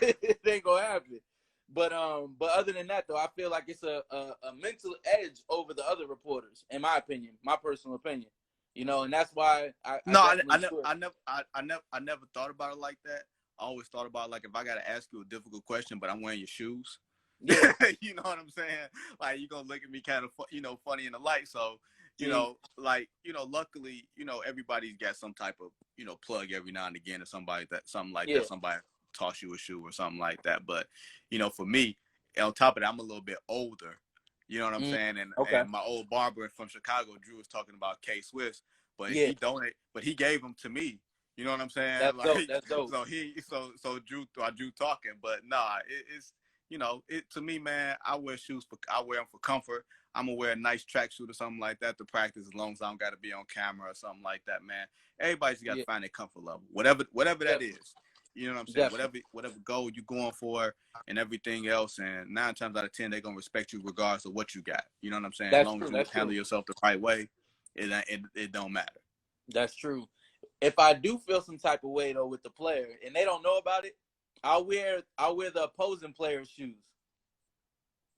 it ain't going to happen. But other than that, though, I feel like it's a mental edge over the other reporters, in my opinion, my personal opinion. And that's why I never thought about it like that. always thought about, like, if I gotta ask you a difficult question, but I'm wearing your shoes. Yeah. You know what I'm saying? Like, you're gonna look at me kind of, funny in the light. So, See, luckily, everybody's got some type of, plug every now and again, or something like yeah. that. Somebody toss you a shoe or something like that. But, for me, on top of that, I'm a little bit older. You know what I'm saying? Okay. And my old barber from Chicago, Drew, was talking about K Swiss, but Yeah. he gave them to me. You know what I'm saying? That's dope. Like, That's dope. so Drew talking, but nah, it's it to me, man. I wear them for comfort. I'm gonna wear a nice tracksuit or something like that to practice, as long as I don't got to be on camera or something like that, man. Everybody's got to Yeah. find their comfort level, whatever that Definitely. is. You know what I'm saying? Definitely. Whatever goal you're going for and everything else, and 9 times out of 10, they're gonna respect you regardless of what you got. You know what I'm saying? As That's long true. as you That's handle true. yourself the right way, it don't matter. That's true. If I do feel some type of way though with the player and they don't know about it, I'll wear the opposing player's shoes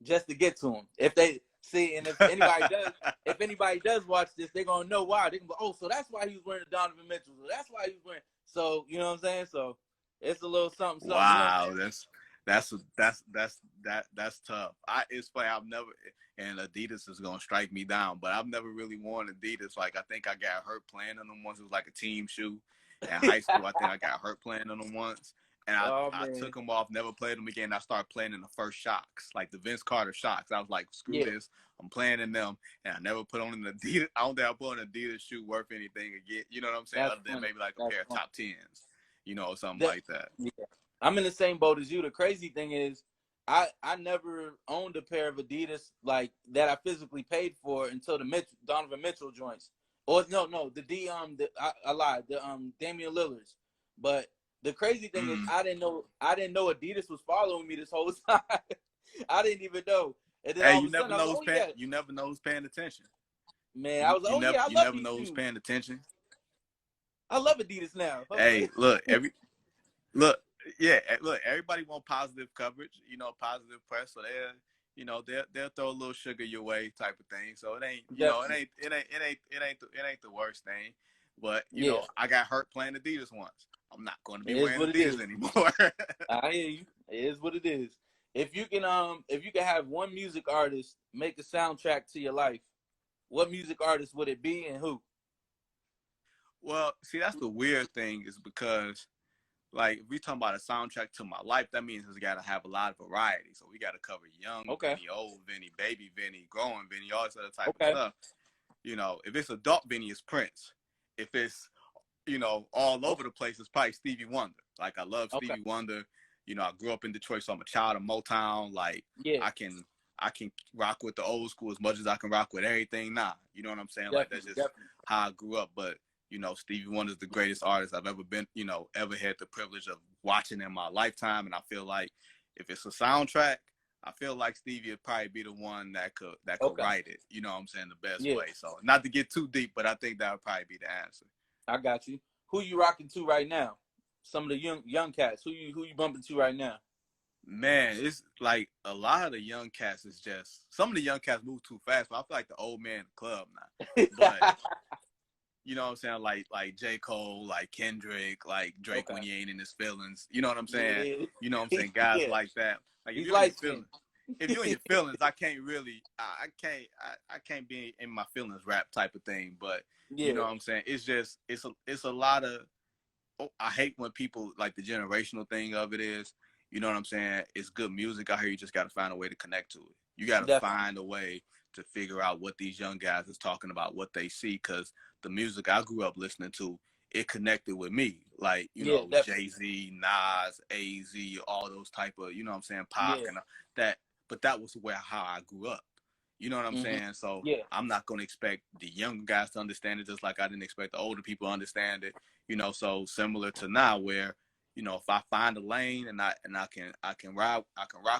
just to get to them. If they see, and if anybody does watch this, they're gonna know why. They can go, oh, so that's why he was wearing the Donovan Mitchell. So that's why he was wearing. So you know what I'm saying? So it's a little something, something. You know what I'm Wow, saying? that's tough. It's funny. I've never, and Adidas is gonna strike me down, but I've never really worn Adidas. Like, I think I got hurt playing on them once. It was like a team shoe in high school. I think I got hurt playing on them once, and Oh I man, took them off, never played them again. I started playing in the first Shocks, like the Vince Carter Shocks. I was like, screw yeah, this, I'm playing in them, and I never put on an Adidas. I don't think I put on an Adidas shoe worth anything again. You know what I'm saying? that's Other than funny. maybe like a That's pair of funny. top tens, or something That, like that. yeah. I'm in the same boat as you. The crazy thing is, I never owned a pair of Adidas like that I physically paid for until the Donovan Mitchell joints. Or no, I lied, the Damian Lillards. But the crazy thing is, Mm. I didn't know Adidas was following me this whole time. I didn't even know. And then Hey, all of a sudden, I was like, oh yeah, you never know who's paying attention. man. I was like, oh yeah, I You love never these know who's shoes. paying attention. I love Adidas now. Hey, look, yeah, look. Everybody want positive coverage, positive press, so they'll throw a little sugar your way, type of thing. So it ain't, Definitely. it ain't the worst thing. But Yeah, I got hurt playing Adidas once. I'm not going to be it is wearing what it Adidas is. anymore. I hear you. It is what it is. If you can have one music artist make a soundtrack to your life, what music artist would it be and who? Well, see, that's the weird thing, is because, like, if we talking about a soundtrack to my life, that means it's got to have a lot of variety. So we got to cover young Okay. Vinny, old Vinny, baby Vinny, growing Vinny, all this other type of Okay. stuff. If it's adult Vinny, it's Prince. If it's, all over Okay. the place, it's probably Stevie Wonder. Like, I love Okay. Stevie Wonder. I grew up in Detroit, so I'm a child of Motown. Like, Yeah. I can rock with the old school as much as I can rock with everything now. You know what I'm saying? Like, that's Definitely. just Definitely. how I grew up. But Stevie Wonder is the greatest artist I've ever been, ever had the privilege of watching in my lifetime. And I feel like if it's a soundtrack, I feel like Stevie would probably be the one that could Okay. write it. You know what I'm saying? The best Yeah. way. So, not to get too deep, but I think that would probably be the answer. I got you. Who you rocking to right now? Some of the young cats. Who you bumping to right now? Man, it's like a lot of the young cats is just, some of the young cats move too fast, but I feel like the old man in the club now. But you know what I'm saying? Like J. Cole, like Kendrick, like Drake Okay. when he ain't in his feelings. You know what I'm saying? Yeah. You know what I'm saying? Guys Yeah. like that. Like, if He's you're in your light skinned. feelings, I can't really, I can't be in my feelings rap type of thing. But you know Yeah. what I'm saying? It's just, it's a lot of, I hate when people, like, the generational thing of it is, you know what I'm saying? It's good music out here. You just got to find a way to connect to it. You got to Definitely. find a way to figure out what these young guys is talking about, what they see, because the music I grew up listening to, it connected with me. Like, Yeah. Definitely. Jay-Z, Nas, AZ, all those type of, you know what I'm saying, Pac Yeah. and that. But that was how I grew up. You know what I'm Mhm. saying? So Yeah. I'm not going to expect the young guys to understand it, just like I didn't expect the older people to understand it. So similar to now, where if I find a lane and I can rock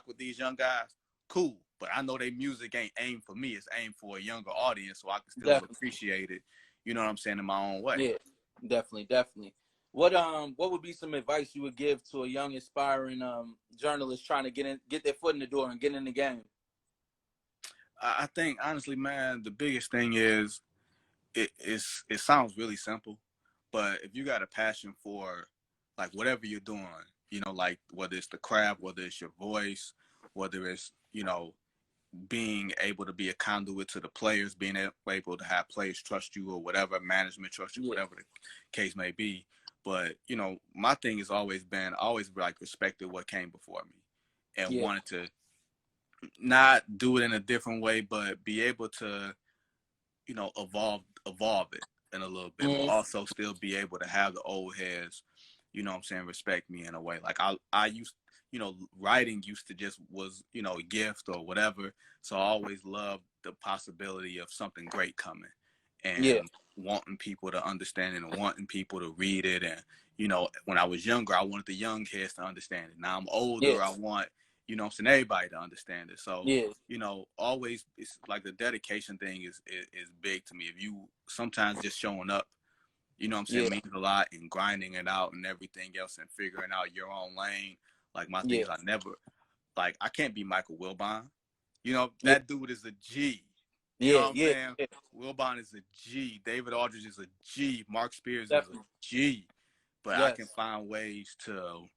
with these young guys, cool. But I know their music ain't aimed for me; it's aimed for a younger audience, so I can still Definitely. appreciate it. You know what I'm saying, in my own way. Yeah. Definitely. Definitely. What would be some advice you would give to a young aspiring journalist trying to get their foot in the door and get in the game? I think, honestly, man, the biggest thing is it sounds really simple, but if you got a passion for like whatever you're doing, you know, like whether it's the craft, whether it's your voice, whether it's, you know, being able to be a conduit to the players, being able to have players trust you or whatever, management trust you, Yeah. whatever the case may be. But, you know, my thing has always been, always like respected what came before me and Yeah. wanted to not do it in a different way, but be able to, you know, evolve it in a little bit, but also still be able to have the old heads, you know what I'm saying, respect me in a way. Like I used, you know, writing used to just was, you know, a gift or whatever. So I always loved the possibility of something great coming Yeah. and wanting people to understand it and wanting people to read it. And, you know, when I was younger, I wanted the young kids to understand it. Now I'm older, Yeah. I want, you know what I'm saying, everybody to understand it. So, Yeah. you know, always, it's like the dedication thing is big to me. If you sometimes just showing up, you know what I'm saying, Yeah. means a lot, and grinding it out and everything else and figuring out your own lane. Like my thing Yeah. is I can't be Michael Wilbon. You know, Yeah. that dude is a G. You know Yeah. what I'm Yeah. saying? Yeah. Wilbon is a G. David Aldridge is a G. Mark Spears is a Definitely. G. But I can Yes. find ways to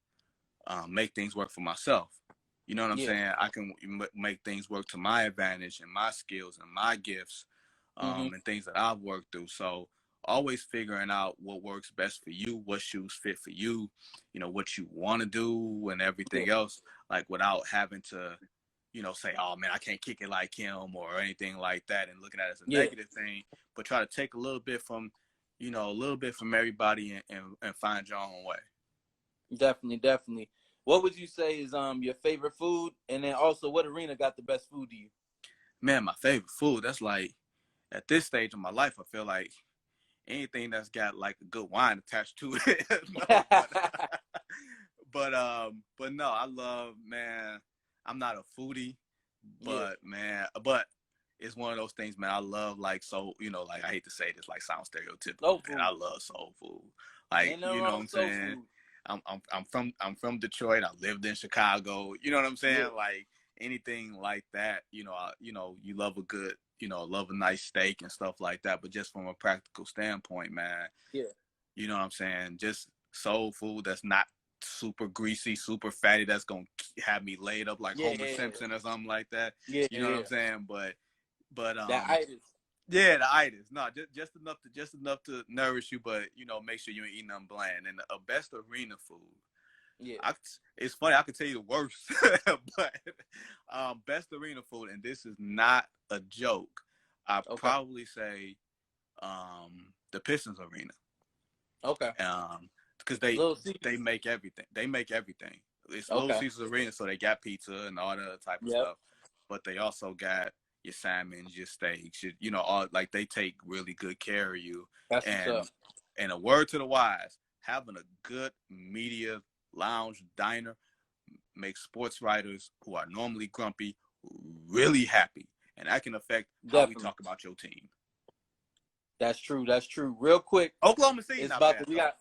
make things work for myself. You know what I'm Yeah. saying? I can make things work to my advantage and my skills and my gifts, and things that I've worked through. So always figuring out what works best for you, what shoes fit for you, you know, what you want to do and Yeah. everything else, like without having to, you know, say, oh man, I can't kick it like him or anything like that and looking at it as a Yeah. negative thing, but try to take a little bit from, you know, a little bit from everybody and find your own way. Definitely. Definitely. What would you say is your favorite food, and then also what arena got the best food to you? Man, my favorite food, that's like, at this stage of my life, I feel like anything that's got like a good wine attached to it. No, but no, I love, man. I'm not a foodie, Yeah. but it's one of those things, man. I love like soul, you know, like I hate to say this, like sound stereotypical, Soul man. food. I love soul food. Like, Ain't nothing you know wrong what I'm with soul saying? food. I'm from Detroit. I lived in Chicago. You know what I'm Yeah. saying? Like anything like that, you love a good, love a nice steak and stuff like that. But just from a practical standpoint, man, Yeah. you know what I'm saying? Just soul food that's not super greasy, super fatty, that's gonna have me laid up like Yeah. Homer Simpson or something like that. Yeah. You know what Yeah. I'm saying? But That itis. yeah, the itis. No, just enough to nourish you, but make sure you ain't eating nothing bland. And the best arena food. Yeah. It's funny, I could tell you the worst, but best arena food, and this is not a joke. I Okay. probably say the Pistons arena. Okay. Because Little they Caesars. make everything. They make everything. It's Little Okay. Caesars Arena, so they got pizza and all that type of Yep. stuff. But they also got your salmons, your steaks, all like they take really good care of you. That's what's up. And a word to the wise, having a good media lounge diner makes sports writers who are normally grumpy really happy. And that can affect how we Definitely. talk about your team. That's true. That's true. Real quick, Oklahoma City it's not about bad, to, we though. got.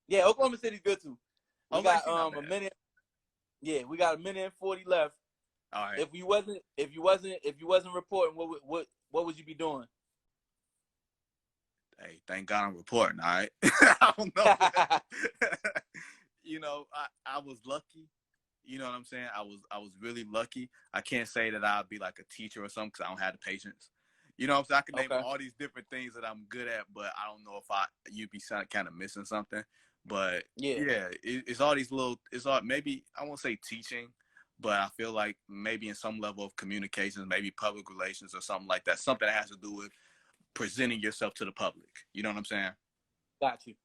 Yeah, Oklahoma City's good too. We got OKC not a bad. minute. Yeah, we got a minute and 40 left. All right. If you wasn't reporting, what would you be doing? Hey, thank God I'm reporting. All right. I don't know. I was lucky. You know what I'm saying? I was really lucky. I can't say that I'd be like a teacher or something because I don't have the patience. You know what I'm saying? I can name Okay. all these different things that I'm good at, but I don't know if you'd be kind of missing something. But Yeah. it's all these little. It's all maybe I won't say teaching, but I feel like maybe in some level of communications, maybe public relations or something like that. Something that has to do with presenting yourself to the public. You know what I'm saying? Got you.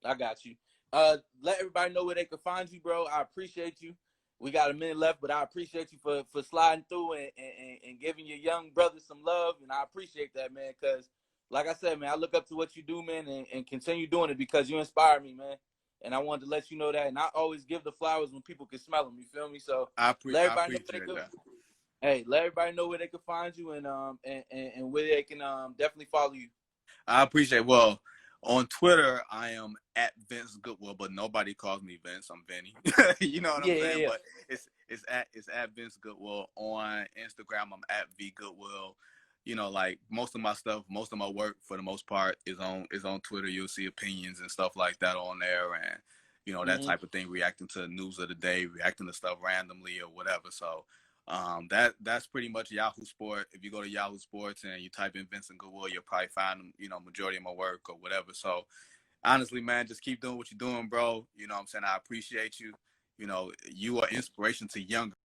I got you. Let everybody know where they can find you, bro. I appreciate you. We got a minute left, but I appreciate you for sliding through and giving your young brother some love, and I appreciate that, man, because like I said, man, I look up to what you do, man, and continue doing it because you inspire me, man. And I wanted to let you know that, and I always give the flowers when people can smell them, you feel me? So I let everybody know appreciate where they that. can, hey, let everybody know where they can find you and where they can definitely follow you. I appreciate. Well, on Twitter, I am at Vince Goodwill, but nobody calls me Vince. I'm Vinny. You know what I'm saying? Yeah. But it's at Vince Goodwill. On Instagram, I'm at V Goodwill. Like most of my stuff, most of my work for the most part is on Twitter. You'll see opinions and stuff like that on there, and you know, that type of thing, reacting to the news of the day, reacting to stuff randomly or whatever. So that's pretty much Yahoo Sport. If you go to Yahoo Sports and you type in Vincent Goodwill, you'll probably find, you know, majority of my work or whatever. So honestly, man, just keep doing what you're doing, bro. You know what I'm saying? I appreciate you. You know, you are inspiration to younger